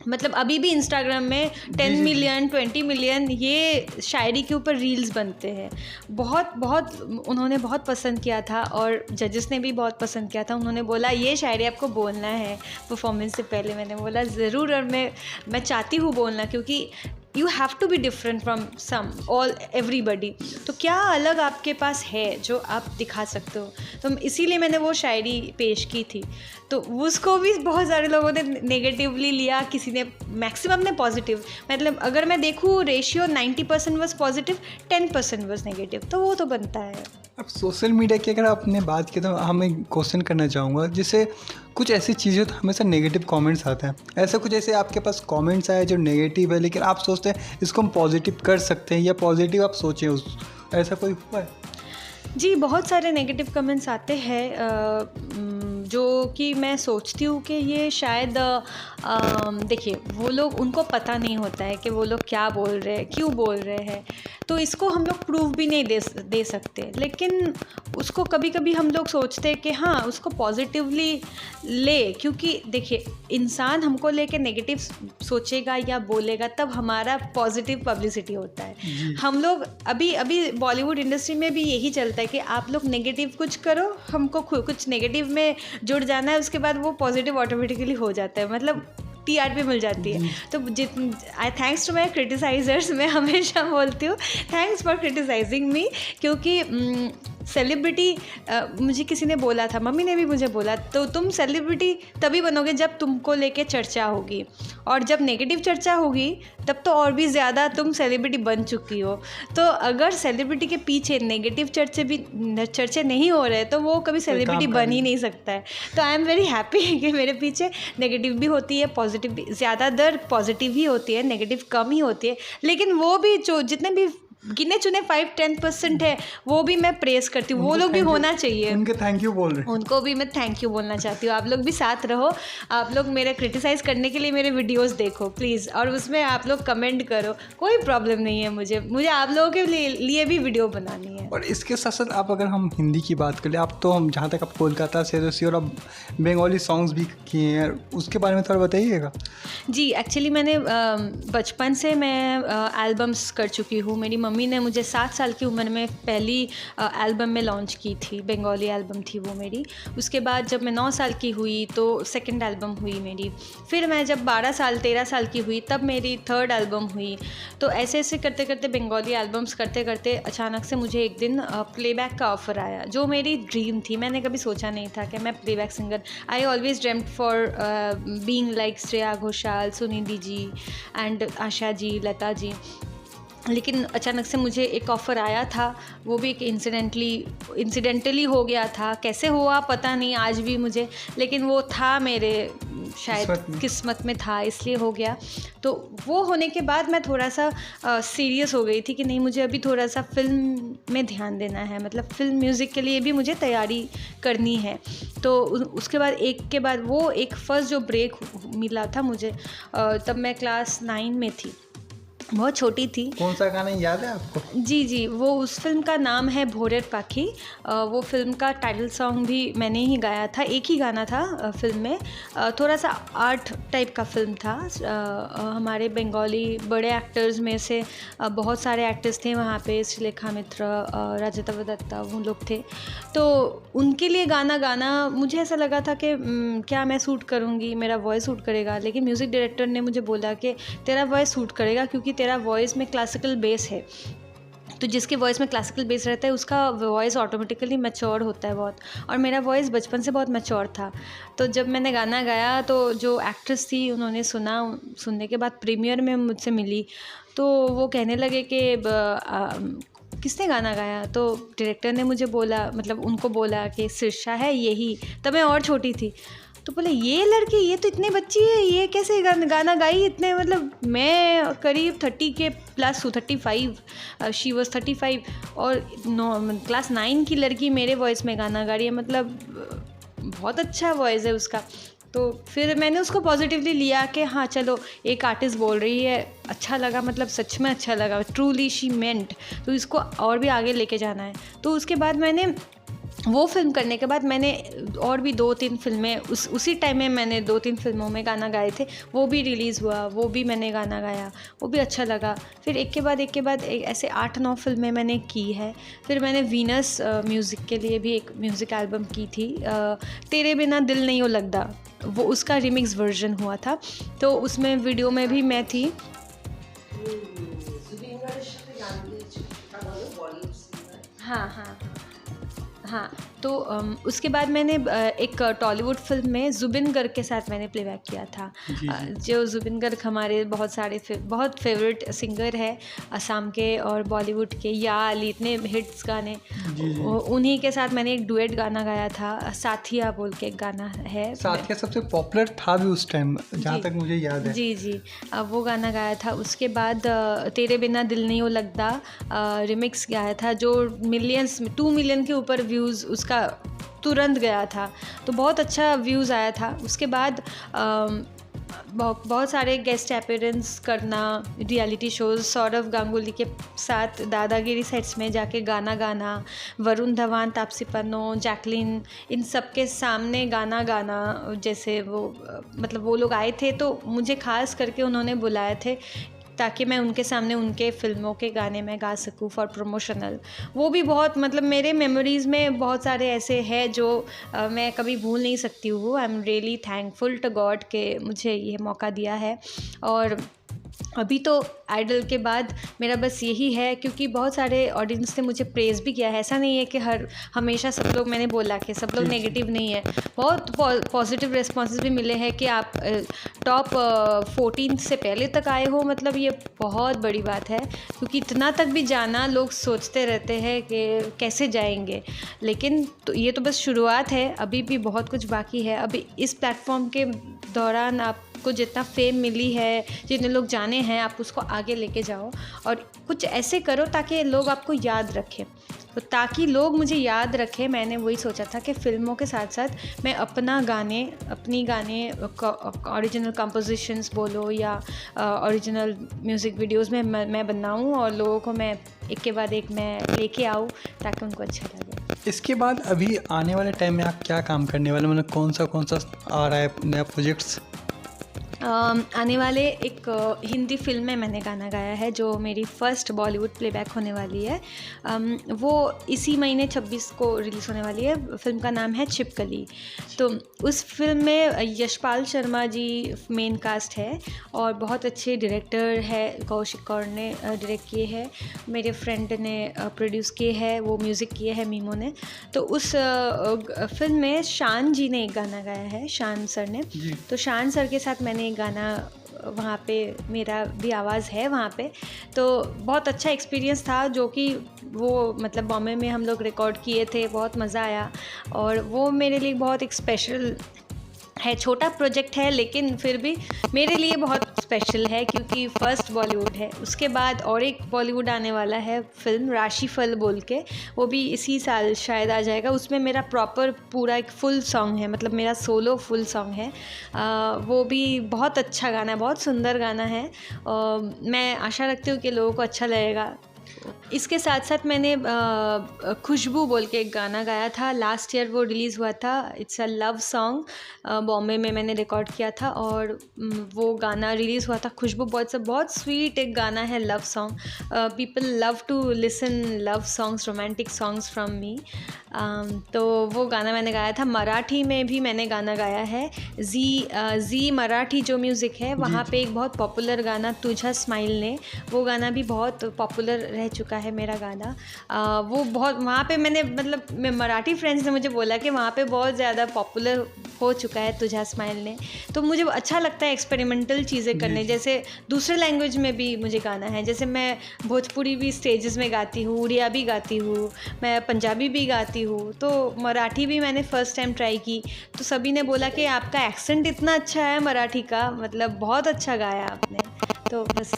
मतलब अभी भी इंस्टाग्राम में 10 मिलियन 20 मिलियन ये शायरी के ऊपर रील्स बनते हैं। बहुत उन्होंने बहुत पसंद किया था, और जजेस ने भी बहुत पसंद किया था। उन्होंने बोला ये शायरी आपको बोलना है परफॉर्मेंस से पहले। मैंने बोला ज़रूर, और मैं चाहती हूँ बोलना, क्योंकि you have to be different from everybody. तो क्या अलग आपके पास है जो आप दिखा सकते हो? तो इसीलिए मैंने वो शायरी पेश की थी। तो उसको भी बहुत सारे लोगों ने नेगेटिवली लिया, किसी ने, मैक्सिमम ने पॉजिटिव। मतलब अगर मैं देखूँ ratio 90% was positive, 10% was negative, तो वो तो बनता है। अब सोशल मीडिया की अगर आपने बात की तो हम एक क्वेश्चन करना चाहूँगा, जिससे कुछ ऐसी चीज़ें तो हमेशा नेगेटिव कमेंट्स आते हैं, ऐसा कुछ ऐसे आपके पास कमेंट्स आए जो नेगेटिव है, लेकिन आप सोचते हैं इसको हम पॉजिटिव कर सकते हैं, या पॉजिटिव आप सोचें ऐसा कोई हुआ है? जी, बहुत सारे नेगेटिव कमेंट्स आते हैं जो कि मैं सोचती हूँ कि ये शायद देखिए, वो लोग, उनको पता नहीं होता है कि वो लोग क्या बोल रहे हैं, क्यों बोल रहे हैं, तो इसको हम लोग प्रूफ भी नहीं दे सकते। लेकिन उसको कभी कभी हम लोग सोचते हैं कि हाँ, उसको पॉजिटिवली ले, क्योंकि देखिए, इंसान हमको लेके नेगेटिव सोचेगा या बोलेगा तब हमारा पॉजिटिव पब्लिसिटी होता है। हम लोग अभी बॉलीवुड इंडस्ट्री में भी यही चलता है कि आप लोग नेगेटिव कुछ करो, हमको कुछ नेगेटिव में जुड़ जाना है, उसके बाद वो पॉजिटिव ऑटोमेटिकली हो जाता है, मतलब टीआरपी मिल जाती है। तो I thanks to my criticisers, मैं हमेशा बोलती हूँ थैंक्स फॉर क्रिटिसाइजिंग मी, क्योंकि सेलिब्रिटी मुझे किसी ने बोला था, मम्मी ने भी मुझे बोला, तो तुम सेलिब्रिटी तभी बनोगे जब तुमको लेके चर्चा होगी, और जब नेगेटिव चर्चा होगी तब तो और भी ज़्यादा तुम सेलिब्रिटी बन चुकी हो। तो अगर सेलिब्रिटी के पीछे नेगेटिव चर्चे नहीं हो रहे तो वो कभी सेलिब्रिटी बन ही नहीं सकता है। तो आई एम वेरी हैप्पी कि मेरे पीछे नेगेटिव भी होती है, पॉजिटिव भी, ज़्यादातर पॉजिटिव ही होती है, नेगेटिव कम ही होती है। लेकिन वो भी जो जितने भी गिने चुने 5-10% है, वो भी मैं प्रेस करती हूँ, वो लोग भी होना चाहिए, उनके थैंक यू बोल रहे हैं, उनको भी मैं थैंक यू बोलना चाहती हूँ। आप लोग भी साथ रहो, आप लोग मेरे क्रिटिसाइज़ करने के लिए मेरे वीडियोस देखो प्लीज़, और उसमें आप लोग कमेंट करो, कोई प्रॉब्लम नहीं है, मुझे आप लोगों के लिए भी वीडियो बनानी है। और इसके साथ साथ आप अगर हम हिंदी की बात करें, आप तो हम जहाँ तक आप कोलकाता से रही और अब बंगाली सॉन्ग्स भी किए हैं, उसके बारे में थोड़ा बताइएगा। जी, एक्चुअली मैंने बचपन से मैं एल्बम्स कर चुकी हूँ। मेरी मम्मी ने मुझे 7 साल की उम्र में पहली एल्बम में लॉन्च की थी, बंगाली एल्बम थी वो मेरी। उसके बाद जब मैं 9 साल की हुई तो सेकंड एल्बम हुई मेरी। फिर मैं जब 13 साल की हुई तब मेरी थर्ड एल्बम हुई। तो ऐसे ऐसे करते करते बंगाली एल्बम्स करते करते अचानक से मुझे एक दिन प्लेबैक का ऑफ़र आया, जो मेरी ड्रीम थी। मैंने कभी सोचा नहीं था कि मैं playback singer, I always dreamed for being like Shreya Ghoshal, Sunidhi ji and Asha ji, Lata ji. लेकिन अचानक से मुझे एक ऑफ़र आया था, वो भी एक इंसिडेंटली हो गया था। कैसे हुआ पता नहीं आज भी मुझे, लेकिन वो था मेरे शायद किस्मत में था, इसलिए हो गया। तो वो होने के बाद मैं थोड़ा सा सीरियस हो गई थी कि नहीं, मुझे अभी थोड़ा सा फिल्म में ध्यान देना है, मतलब फिल्म म्यूज़िक के लिए भी मुझे तैयारी करनी है। तो उसके बाद एक के बाद वो एक फ़र्स्ट जो ब्रेक मिला था मुझे, तब मैं क्लास 9 में थी, बहुत छोटी थी। कौन सा गाना याद है आपको? जी, वो उस फिल्म का नाम है भोरेर पाखी। वो फिल्म का टाइटल सॉन्ग भी मैंने ही गाया था, एक ही गाना था फिल्म में। थोड़ा सा आर्ट टाइप का फिल्म था। हमारे बंगाली बड़े एक्टर्स में से बहुत सारे एक्टर्स थे वहाँ पे, श्रीलेखा मित्र, राजतव दत्ता, वो लोग थे। तो उनके लिए गाना गाना मुझे ऐसा लगा था कि क्या मैं सूट करूँगी, मेरा वॉइस सूट करेगा। लेकिन म्यूज़िक डायरेक्टर ने मुझे बोला कि तेरा वॉइस सूट करेगा, क्योंकि तेरा वॉइस में क्लासिकल बेस है। तो जिसके वॉइस में क्लासिकल बेस रहता है उसका वॉइस ऑटोमेटिकली मैच्योर होता है बहुत, और मेरा वॉइस बचपन से बहुत मैच्योर था। तो जब मैंने गाना गाया तो जो एक्ट्रेस थी उन्होंने सुनने के बाद प्रीमियर में मुझसे मिली, तो वो कहने लगे कि किसने गाना गाया? तो डायरेक्टर ने मुझे बोला, मतलब उनको बोला कि शीर्षा है यही। तब मैं और छोटी थी, तो बोले ये लड़की, ये तो इतनी बच्ची है, ये कैसे गाना गाई इतने, मतलब मैं करीब 30 के प्लस हूँ, 35, शी वॉज 35, और क्लास 9 की लड़की मेरे वॉइस में गाना गा रही है, मतलब बहुत अच्छा वॉइस है उसका। तो फिर मैंने उसको पॉजिटिवली लिया कि हाँ चलो, एक आर्टिस्ट बोल रही है, अच्छा लगा, मतलब सच में अच्छा लगा, ट्रूली शी मेंट, तो इसको और भी आगे लेके जाना है। तो उसके बाद मैंने वो फिल्म करने के बाद मैंने और भी 2-3 फिल्में उसी टाइम में मैंने 2-3 फिल्मों में गाना गाए थे, वो भी रिलीज़ हुआ, वो भी मैंने गाना गाया, वो भी अच्छा लगा। फिर एक के बाद ऐसे 8-9 फिल्में मैंने की है। फिर मैंने वीनस म्यूज़िक के लिए भी एक म्यूज़िक एल्बम की थी, तेरे बिना दिल नहीं हो लगदा, वो उसका रिमिक्स वर्जन हुआ था। तो उसमें वीडियो में भी मैं थी। हाँ, तो उसके बाद मैंने एक टॉलीवुड फिल्म में जुबिन गर्ग के साथ मैंने प्लेबैक किया था। जो जुबिन गर्ग हमारे बहुत फेवरेट सिंगर है असम के और बॉलीवुड के, या अली, इतने हिट्स गाने, उन्हीं के साथ मैंने एक डुएट गाना गाया था, साथिया बोल के एक गाना है। साथिया सबसे पॉपुलर था भी उस टाइम, जहाँ तक मुझे याद है। जी, वो गाना गाया था। उसके बाद तेरे बिना दिल नहीं हो लगदा रिमिक्स गाया था, जो 2 मिलियन के ऊपर व्यूज़ उसका उसका तुरंत गया था, तो बहुत अच्छा व्यूज़ आया था। उसके बाद बहुत सारे गेस्ट अपीयरेंस करना, रियलिटी शोज़, सौरव गांगुली के साथ दादागिरी सेट्स में जाके गाना गाना, वरुण धवन, तापसी पन्नू, जैकलीन, इन सब के सामने गाना गाना, जैसे वो मतलब वो लोग आए थे तो मुझे ख़ास करके उन्होंने बुलाए थे ताकि मैं उनके सामने उनके फ़िल्मों के गाने में गा सकूँ फॉर प्रमोशनल। वो भी बहुत मतलब मेरे मेमोरीज़ में बहुत सारे ऐसे हैं जो मैं कभी भूल नहीं सकती हूँ। I am really thankful to God कि मुझे ये मौका दिया है। और अभी तो आइडल के बाद मेरा बस यही है, क्योंकि बहुत सारे ऑडियंस ने मुझे प्रेज़ भी किया है। ऐसा नहीं है कि हमेशा सब लोग, मैंने बोला कि सब लोग नेगेटिव नहीं है, बहुत पॉजिटिव रिस्पॉन्सेज भी मिले हैं कि आप टॉप 14 से पहले तक आए हो, मतलब ये बहुत बड़ी बात है। क्योंकि इतना तक भी जाना, लोग सोचते रहते हैं कि कैसे जाएंगे, लेकिन तो ये तो बस शुरुआत है, अभी भी बहुत कुछ बाकी है। अभी इस प्लेटफॉर्म के दौरान आपको जितना फेम मिली है, जितने लोग जाने हैं, आप उसको आगे लेके जाओ और कुछ ऐसे करो ताकि लोग आपको याद रखें। तो ताकि लोग मुझे याद रखें, मैंने वही सोचा था कि फ़िल्मों के साथ साथ मैं अपनी गाने ओरिजिनल कंपोजिशंस बोलो या ओरिजिनल म्यूज़िक वीडियोस में मैं बनाऊं और लोगों को मैं एक के बाद एक मैं लेके आऊं ताकि उनको अच्छा लगे। इसके बाद अभी आने वाले टाइम में आप क्या काम करने वाले, मतलब कौन सा आ रहा है नया प्रोजेक्ट्स? आने वाले एक हिंदी फिल्म में मैंने गाना गाया है जो मेरी फ़र्स्ट बॉलीवुड प्लेबैक होने वाली है। वो इसी महीने 26 को रिलीज़ होने वाली है। फिल्म का नाम है छिपकली। तो उस फिल्म में यशपाल शर्मा जी मेन कास्ट है और बहुत अच्छे डायरेक्टर है, कौशिक कौर ने डायरेक्ट किए हैं, मेरे फ्रेंड ने प्रोड्यूस किए हैं, वो म्यूज़िक किए हैं मीमो ने। तो उस फिल्म में शान जी ने एक गाना गाया है, शान सर ने। तो शान सर के साथ मैंने गाना, वहाँ पे मेरा भी आवाज़ है वहाँ पे। तो बहुत अच्छा एक्सपीरियंस था, जो कि वो मतलब बॉम्बे में हम लोग रिकॉर्ड किए थे, बहुत मज़ा आया। और वो मेरे लिए बहुत एक स्पेशल है, छोटा प्रोजेक्ट है लेकिन फिर भी मेरे लिए बहुत स्पेशल है क्योंकि फ़र्स्ट बॉलीवुड है। उसके बाद और एक बॉलीवुड आने वाला है फिल्म राशिफल बोल के, वो भी इसी साल शायद आ जाएगा। उसमें मेरा प्रॉपर पूरा एक फुल सॉन्ग है, मतलब मेरा सोलो फुल सॉन्ग है। वो भी बहुत अच्छा गाना है, बहुत सुंदर गाना है। मैं आशा रखती हूँ कि लोगों को अच्छा लगेगा। इसके साथ साथ मैंने खुशबू बोल के एक गाना गाया था, लास्ट ईयर वो रिलीज़ हुआ था। It's a love song, Bombay में मैंने रिकॉर्ड किया था और वो गाना रिलीज़ हुआ था। खुशबू बहुत स्वीट एक गाना है, love song. People love to listen love songs, romantic songs from me. तो वो गाना मैंने गाया था। मराठी में भी मैंने गाना गाया है, जी मराठी जो म्यूज़िक है वहाँ पे एक बहुत पॉपुलर गाना तुझा स्माइल ने, वो गाना भी बहुत पॉपुलर रह चुका है मेरा गाना। वो बहुत वहाँ पे मैंने मतलब मराठी फ्रेंड्स ने मुझे बोला कि वहाँ पे बहुत ज़्यादा पॉपुलर हो चुका है तुझा स्माइल ने। तो मुझे अच्छा लगता है एक्सपेरिमेंटल चीज़ें करने, जैसे दूसरे लैंग्वेज में भी मुझे गाना है। जैसे मैं भोजपुरी भी स्टेजेस में गाती हूँ, उड़िया भी गाती हूँ, मैं पंजाबी भी गाती हूँ, तो मराठी भी मैंने फ़र्स्ट टाइम ट्राई की। तो सभी ने बोला कि आपका एक्सेंट इतना अच्छा है मराठी का, मतलब बहुत अच्छा गाया आपने। तो बस।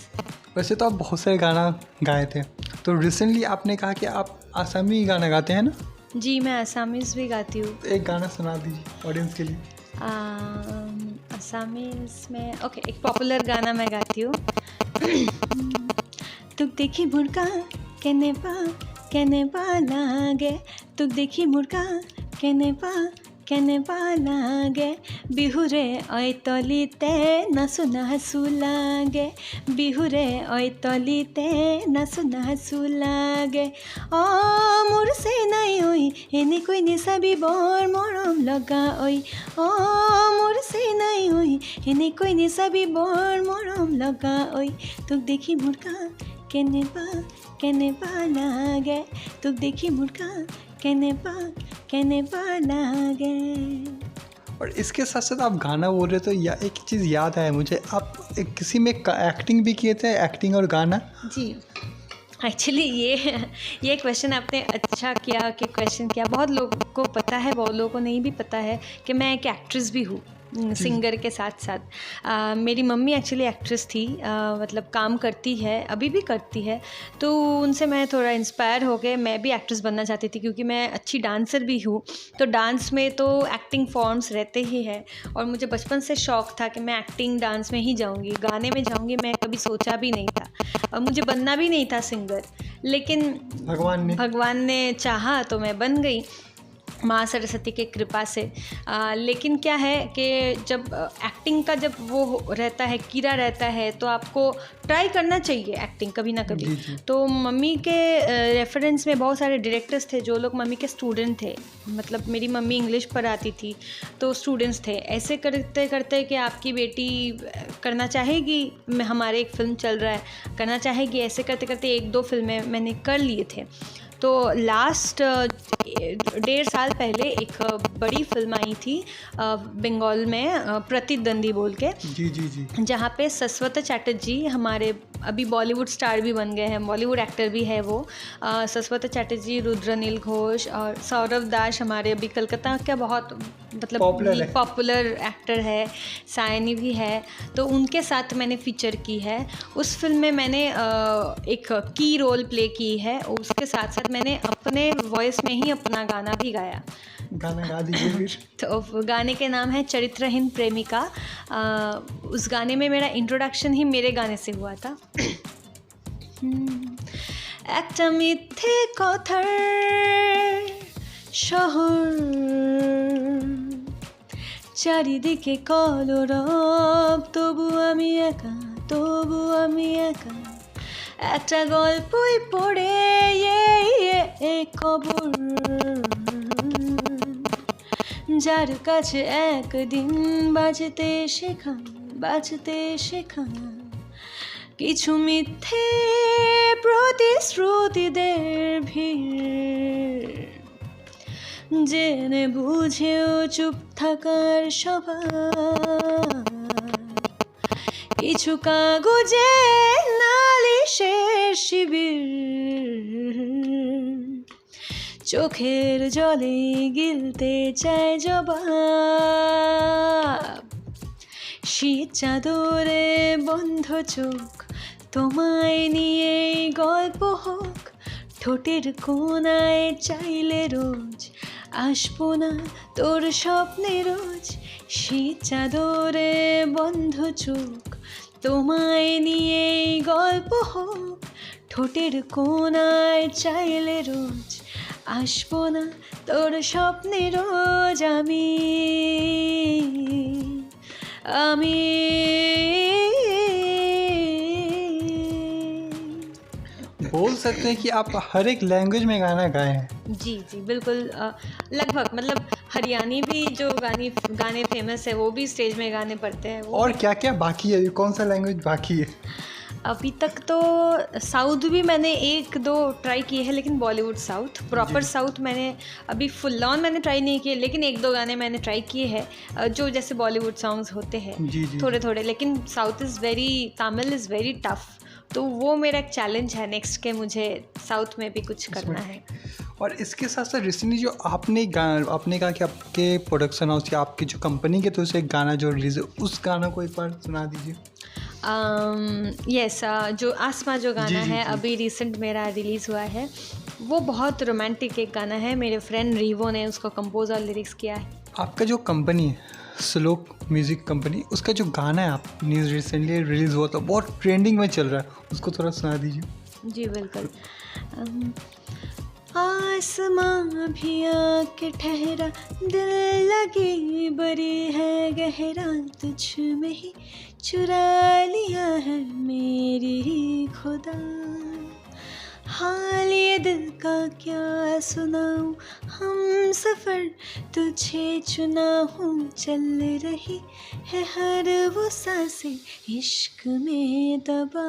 वैसे तो आप बहुत सारे गाना गाए थे, तो रिसेंटली आपने कहा कि आप आसामी गाना गाते हैं ना? जी, मैं असामीज़ भी गाती हूँ। तो एक गाना सुना दीजिए ऑडियंस के लिए। असामीज़ में ओके, एक पॉपुलर गाना मैं गाती हूँ। तुक देखी मुर्गा केने पा लागे, तुक देखी मुर्गा केने पा लागे, बिहुरे ओय तलिते नासु नासु लागे, बिहुरे ओय तलिते नासु नासु लागे। ओ मोर से नाई ओई এনেকৈ নিচাবি বৰ মৰম লগা ঐ, অ মোৰ से নাই ঐ এনেকৈ নিচাবি বৰ মৰম লগা ঐ, তোক দেখি মোৰ কা কেনেবা লাগে, তোক দেখি মোৰ কা কেনেবা लागे। और इसके साथ साथ आप गाना बोल रहे तो या एक चीज़ याद आया मुझे, आप किसी में एक्टिंग भी किए थे, एक्टिंग और गाना? जी, एक्चुअली ये क्वेश्चन आपने अच्छा किया कि क्वेश्चन किया। बहुत लोगों को पता है, बहुत लोगों को नहीं भी पता है कि मैं एक एक्ट्रेस भी हूँ। सिंगर के साथ साथ। मेरी मम्मी एक्चुअली एक्ट्रेस थी, मतलब काम करती है, अभी भी करती है, तो उनसे मैं थोड़ा इंस्पायर हो के मैं भी एक्ट्रेस बनना चाहती थी, क्योंकि मैं अच्छी डांसर भी हूँ। तो डांस में तो एक्टिंग फॉर्म्स रहते ही हैं, और मुझे बचपन से शौक़ था कि मैं एक्टिंग डांस में ही जाऊँगी, गाने में जाऊँगी। मैं कभी सोचा भी नहीं था, और मुझे बनना भी नहीं था सिंगर, लेकिन भगवान ने चाहा तो मैं बन गई माँ सरस्वती के कृपा से। लेकिन क्या है कि जब एक्टिंग का जब वो रहता है, कीड़ा रहता है, तो आपको ट्राई करना चाहिए एक्टिंग कभी ना कभी। तो मम्मी के रेफरेंस में बहुत सारे डायरेक्टर्स थे जो लोग मम्मी के स्टूडेंट थे। मतलब मेरी मम्मी इंग्लिश पढ़ाती थी, तो स्टूडेंट्स थे। ऐसे करते करते कि आपकी बेटी करना चाहेगी, हमारे एक फ़िल्म चल रहा है, करना चाहेगी, ऐसे करते करते 1-2 फिल्में मैंने कर लिए थे। तो लास्ट 1.5 साल पहले एक बड़ी फिल्म आई थी बंगाल में, प्रतिद्वंदी बोल के, जी, जहाँ पे शाश्वत चैटर्जी हमारे अभी बॉलीवुड स्टार भी बन गए हैं, बॉलीवुड एक्टर भी है वो। शाश्वत चैटर्जी, रुद्रनील घोष और सौरभ दास हमारे अभी कलकत्ता का बहुत मतलब पॉपुलर एक्टर है, सायनी भी है, तो उनके साथ मैंने फीचर की है। उस फिल्म में मैंने एक की रोल प्ले की है, उसके साथ साथ मैंने अपने वॉइस में ही अपना गाना भी गाया। गाना गा दीजिए फिर। तो गाने के नाम है चरित्रहीन प्रेमिका। उस गाने में मेरा इंट्रोडक्शन ही मेरे गाने से हुआ था। একটা মিথ্যে কথার শহর, চারিদিকে কলরব, তবু আমি একা, তবু আমি একা, একটা গল্পই পড়ে খবর, যার কাছে একদিন বাঁচতে শেখা কিছু মিথ্যে প্রতিশ্রুতিদের ভিড়, জেনে বুঝেও চুপ থাকার স্বভাব, কিছু কাগজে নালিশের শিবির, চোখের জলে গিলতে চায় জবাব, শীত চাদরে বন্ধ চোখ, তোমায় নিয়ে গল্প হোক, ঠোঁটের কোণায় চাইলে রোজ আসবো না তোর স্বপ্নে রোজ, শীত চাদরে বন্ধ চোখ, তোমায় নিয়ে গল্প হোক, ঠোঁটের কোণায় চাইলে রোজ আসবো না তোর স্বপ্নে রোজ, আমি बोल सकते हैं कि आप हर एक लैंग्वेज में गाना गाए हैं। जी बिल्कुल, लगभग, मतलब हरियाणी भी जो गाने फेमस है वो भी स्टेज में गाने पड़ते हैं। और क्या क्या बाकी है, कौन सा लैंग्वेज बाकी है? अभी तक तो साउथ भी मैंने 1-2 ट्राई किए हैं, लेकिन बॉलीवुड साउथ, प्रॉपर साउथ मैंने अभी फुल ऑन मैंने ट्राई नहीं किए, लेकिन 1-2 गाने मैंने ट्राई किए हैं जो जैसे बॉलीवुड सॉन्ग्स होते हैं थोड़े थोड़े। लेकिन south is very, Tamil is very tough, तो वो मेरा एक चैलेंज है नेक्स्ट के, मुझे साउथ में भी कुछ करना है। और इसके साथ साथ रिसेंटली जो आपने कहा कि आपके प्रोडक्शन हाउस या आपकी जो कंपनी के तो से एक गाना जो रिलीज है, उस गाना को एक बार सुना दीजिए। यस, जो आसमां जो गाना है अभी रिसेंट मेरा रिलीज़ हुआ है, वो बहुत रोमांटिक एक गाना है। मेरे फ्रेंड रीवो ने उसको कंपोज और लिरिक्स किया है। आपका जो कंपनी है स्लोक म्यूज़िक कंपनी, उसका जो गाना है आप न्यूज़ रिसेंटली रिलीज़ हुआ था, बहुत ट्रेंडिंग में चल रहा है, उसको थोड़ा सुना दीजिए। जी बिल्कुल। आसमां भी आके ठहरा, दिल लगी बड़ी है गहरा, तुझ में ही चुरा लिया है मेरी खुदा, हाल ये दिल का क्या सुनाऊं, हम सफ़र तुझे चुना हूँ, चल रही है हर वो सांसें इश्क में दबा,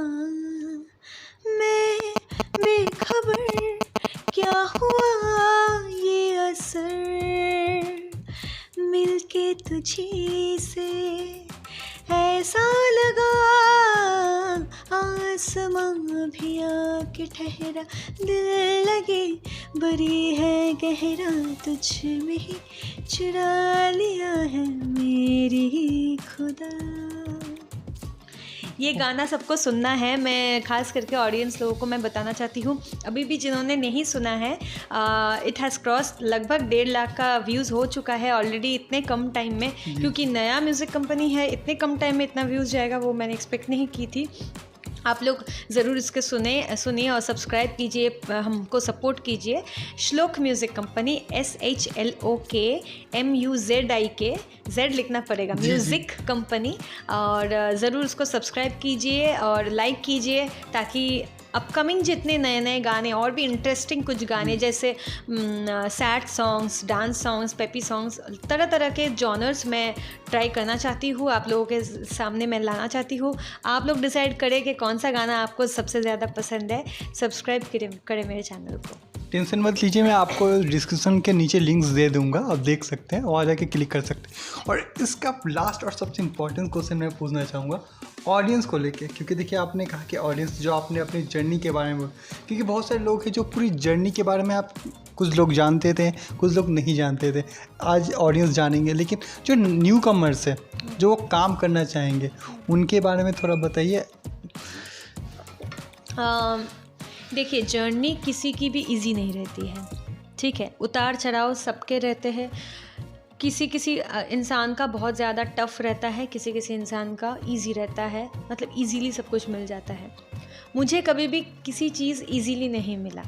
मैं बेखबर क्या हुआ ये असर, मिलके तुझी से ऐसा लगा, आसमां भी आके ठहरा, दिल लगी बड़ी है गहरा तुझ में ही चुरा लिया है मेरी खुदा। ये गाना सबको सुनना है। मैं खास करके ऑडियंस लोगों को मैं बताना चाहती हूँ, अभी भी जिन्होंने नहीं सुना है, इट हैज़ क्रॉस लगभग 1.5 लाख का व्यूज़ हो चुका है ऑलरेडी इतने कम टाइम में, क्योंकि नया म्यूज़िक कंपनी है, इतने कम टाइम में इतना व्यूज़ जाएगा वो मैंने एक्सपेक्ट नहीं की थी। आप लोग ज़रूर इसके सुनिए और सब्सक्राइब कीजिए, हमको सपोर्ट कीजिए। श्लोक म्यूज़िक कंपनी, SHLOKMUZIK, Z लिखना पड़ेगा, म्यूज़िक कंपनी, और ज़रूर उसको सब्सक्राइब कीजिए और लाइक कीजिए, ताकि अपकमिंग जितने नए नए गाने और भी इंटरेस्टिंग कुछ गाने जैसे sad songs, dance songs, peppy songs, तरह तरह के जॉनर्स मैं ट्राई करना चाहती हूँ, आप लोगों के सामने मैं लाना चाहती हूँ। आप लोग डिसाइड करें कि कौन सा गाना आपको सबसे ज़्यादा पसंद है। सब्सक्राइब करें मेरे चैनल को। टेंशन मत लीजिए, मैं आपको डिस्क्रिप्शन के नीचे लिंक्स दे दूंगा, आप देख सकते हैं, वहाँ जाके क्लिक कर सकते हैं। और इसका लास्ट और सबसे इम्पोर्टेंट क्वेश्चन मैं पूछना चाहूँगा ऑडियंस को लेके, क्योंकि देखिए आपने कहा कि ऑडियंस जो आपने अपनी जर्नी के बारे में, क्योंकि बहुत सारे लोग हैं जो पूरी जर्नी के बारे में आप कुछ लोग जानते थे, कुछ लोग नहीं जानते थे, आज ऑडियंस जानेंगे। लेकिन जो न्यू कमर्स है, जो वो काम करना चाहेंगे, उनके बारे में थोड़ा बताइए। देखिए, जर्नी किसी की भी इजी नहीं रहती है, ठीक है, उतार चढ़ाव सबके रहते हैं। किसी इंसान का बहुत ज़्यादा टफ़ रहता है, किसी इंसान का इजी रहता है, मतलब इजीली सब कुछ मिल जाता है। मुझे कभी भी किसी चीज़ इजीली नहीं मिला,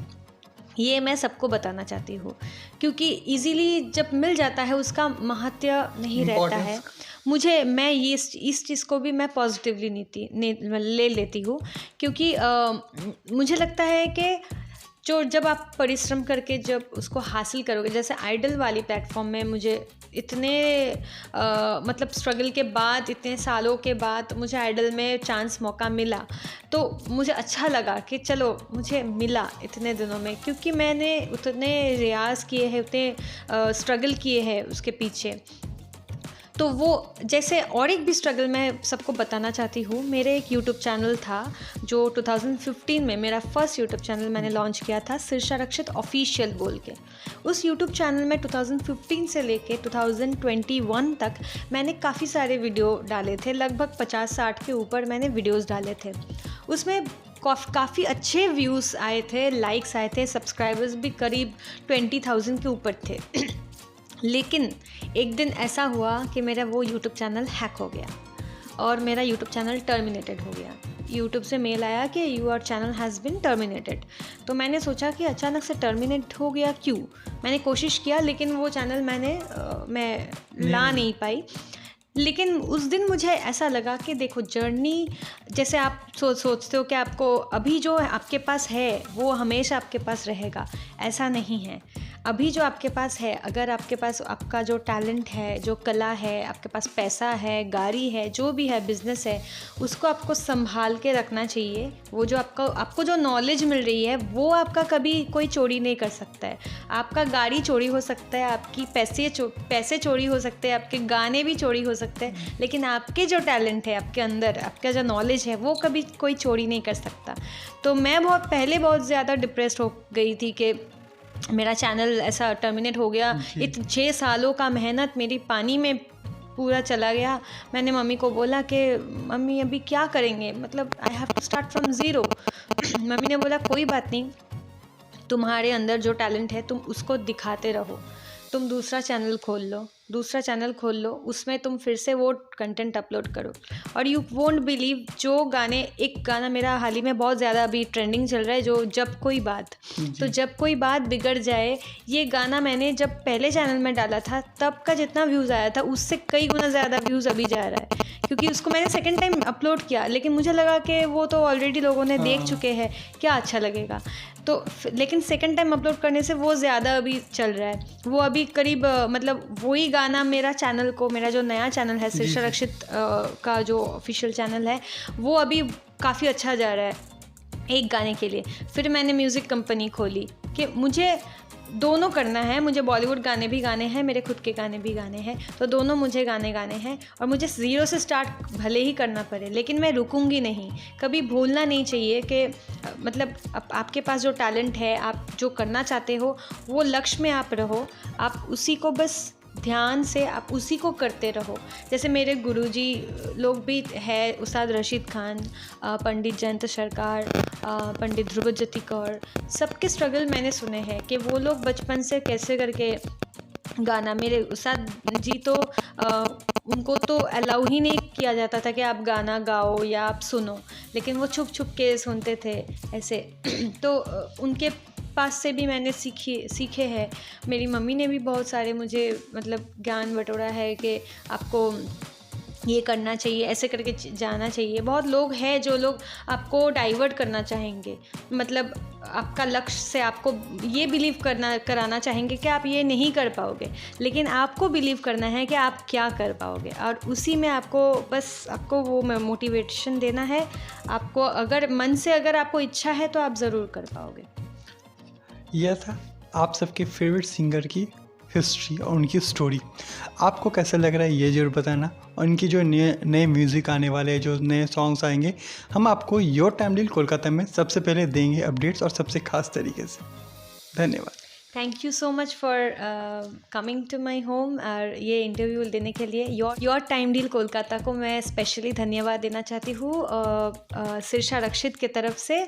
ये मैं सबको बताना चाहती हूँ, क्योंकि इजीली जब मिल जाता है उसका महत्व नहीं रहता है। मैं इस चीज़ को भी मैं पॉजिटिवली ले लेती हूँ, क्योंकि मुझे लगता है कि जब आप परिश्रम करके जब उसको हासिल करोगे, जैसे आइडल वाली प्लेटफॉर्म में मुझे इतने मतलब स्ट्रगल के बाद, इतने सालों के बाद मुझे आइडल में चांस मौका मिला, तो मुझे अच्छा लगा कि चलो मुझे मिला इतने दिनों में, क्योंकि मैंने उतने रियाज़ किए हैं, उतने स्ट्रगल किए हैं उसके पीछे। तो वो जैसे और एक भी स्ट्रगल मैं सबको बताना चाहती हूँ। मेरे एक यूट्यूब चैनल था जो 2015 में, मेरा फर्स्ट यूट्यूब चैनल मैंने लॉन्च किया था, शीर्षा रक्षित ऑफिशियल बोल के। उस यूट्यूब चैनल में 2015 से लेके 2021 तक मैंने काफ़ी सारे वीडियो डाले थे, लगभग 50-60 के ऊपर मैंने वीडियोज़ डाले थे। उसमें काफ़ी अच्छे व्यूज़ आए थे, लाइक्स आए थे, सब्सक्राइबर्स भी करीब 20,000 के ऊपर थे। लेकिन एक दिन ऐसा हुआ कि मेरा वो यूट्यूब चैनल हैक हो गया और मेरा यूट्यूब चैनल टर्मिनेटेड हो गया। यूट्यूब से मेल आया कि your channel has been terminated. तो मैंने सोचा कि अचानक से टर्मिनेट हो गया क्यों। मैंने कोशिश किया, लेकिन वो चैनल मैं ला नहीं पाई। लेकिन उस दिन मुझे ऐसा लगा कि देखो, जर्नी जैसे आप सोचते हो कि आपको अभी जो आपके पास है वो हमेशा आपके पास रहेगा, ऐसा नहीं है। अभी जो आपके पास है, अगर आपके पास आपका जो टैलेंट है, जो कला है, आपके पास पैसा है, गाड़ी है, जो भी है, बिजनेस है, उसको आपको संभाल के रखना चाहिए। वो जो आपको जो नॉलेज मिल रही है वो आपका कभी कोई चोरी नहीं कर सकता है। आपका गाड़ी चोरी हो सकता है, आपकी पैसे चोरी हो सकते हैं, आपके गाने भी चोरी हो सकते हैं, लेकिन आपके जो टैलेंट है, आपके अंदर आपका जो नॉलेज है, वो कभी कोई चोरी नहीं कर सकता। तो मैं पहले बहुत ज़्यादा डिप्रेस्ड हो गई थी कि मेरा चैनल ऐसा टर्मिनेट हो गया। 6 सालों का मेहनत मेरी पानी में पूरा चला गया। मैंने मम्मी को बोला कि मम्मी अभी क्या करेंगे, मतलब I have to start from zero. Mummy ने बोला कोई बात नहीं, तुम्हारे अंदर जो टैलेंट है तुम उसको दिखाते रहो, तुम दूसरा चैनल खोल लो, उसमें तुम फिर से वो कंटेंट अपलोड करो। और यू वोंट बिलीव, जो एक गाना मेरा हाल ही में बहुत ज़्यादा अभी ट्रेंडिंग चल रहा है, जो जब कोई बात, तो जब कोई बात बिगड़ जाए, ये गाना मैंने जब पहले चैनल में डाला था तब का जितना व्यूज़ आया था उससे कई गुना ज़्यादा व्यूज़ अभी जा रहा है, क्योंकि उसको मैंने सेकंड टाइम अपलोड किया। लेकिन मुझे लगा कि वो तो ऑलरेडी लोगों ने देख चुके हैं, क्या अच्छा लगेगा। तो लेकिन सेकंड टाइम अपलोड करने से वो ज़्यादा अभी चल रहा है। वो अभी करीब मतलब वही गाना मेरा जो नया चैनल है शीर्षा रक्षित का जो ऑफिशियल चैनल है, वो अभी काफ़ी अच्छा जा रहा है एक गाने के लिए। फिर मैंने म्यूज़िक कंपनी खोली कि मुझे दोनों करना है। मुझे बॉलीवुड गाने भी गाने हैं, मेरे खुद के गाने भी गाने हैं, तो दोनों मुझे गाने गाने हैं। और मुझे ज़ीरो से स्टार्ट भले ही करना पड़े, लेकिन मैं रुकूंगी नहीं। कभी भूलना नहीं चाहिए कि मतलब आपके पास जो टैलेंट है, आप जो करना चाहते हो, वो लक्ष्य में आप रहो, आप उसी को बस ध्यान से आप उसी को करते रहो। जैसे मेरे गुरुजी लोग भी है, उस्ताद रशीद खान, पंडित जयंत सरकार, पंडित ध्रुवज्योति कौर, सबके स्ट्रगल मैंने सुने हैं कि वो लोग बचपन से कैसे करके गाना, मेरे उस्ताद जी तो उनको तो अलाउ ही नहीं किया जाता था कि आप गाना गाओ या आप सुनो, लेकिन वो छुप छुप के सुनते थे ऐसे। तो उनके पास से भी मैंने सीखे हैं। मेरी मम्मी ने भी बहुत सारे मुझे मतलब ज्ञान बटोरा है कि आपको ये करना चाहिए, ऐसे करके जाना चाहिए। बहुत लोग हैं जो लोग आपको डाइवर्ट करना चाहेंगे, मतलब आपका लक्ष्य से आपको ये बिलीव कराना चाहेंगे कि आप ये नहीं कर पाओगे, लेकिन आपको बिलीव करना है कि आप क्या कर पाओगे, और उसी में आपको वो मोटिवेशन देना है। आपको अगर मन से अगर आपको इच्छा है तो आप ज़रूर कर पाओगे। यह था आप सबके फेवरेट सिंगर की हिस्ट्री और उनकी स्टोरी। आपको कैसा लग रहा है ये ज़रूर बताना, और इनकी जो नए म्यूज़िक आने वाले हैं, जो नए सॉन्ग्स आएंगे, हम आपको योर टाइम डील कोलकाता में सबसे पहले देंगे अपडेट्स और सबसे खास तरीके से। धन्यवाद। Thank you so much for coming to my home और ये इंटरव्यू देने के लिए। योर टाइम डील कोलकाता को मैं स्पेशली धन्यवाद देना चाहती हूँ सिरसा रक्षित की तरफ से।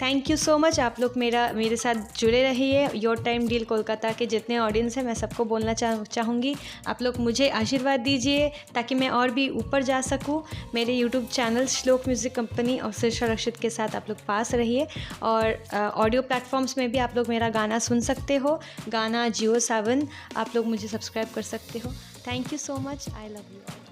Thank you so much. आप लोग मेरे साथ जुड़े रहिए। योर टाइम डील कोलकाता के जितने ऑडियंस हैं, मैं सबको बोलना चाहूँगी, आप लोग मुझे आशीर्वाद दीजिए ताकि मैं और भी ऊपर जा सकूँ। मेरे यूट्यूब चैनल श्लोक म्यूज़िक कंपनी और सिरसा रक्षित के साथ आप लोग पास रहिए, और ऑडियो प्लेटफॉर्म्स में भी आप लोग मेरा गाना सुन सकते हो। गाना जियो 7 आप लोग मुझे सब्सक्राइब कर सकते हो। Thank you so much. I love you all.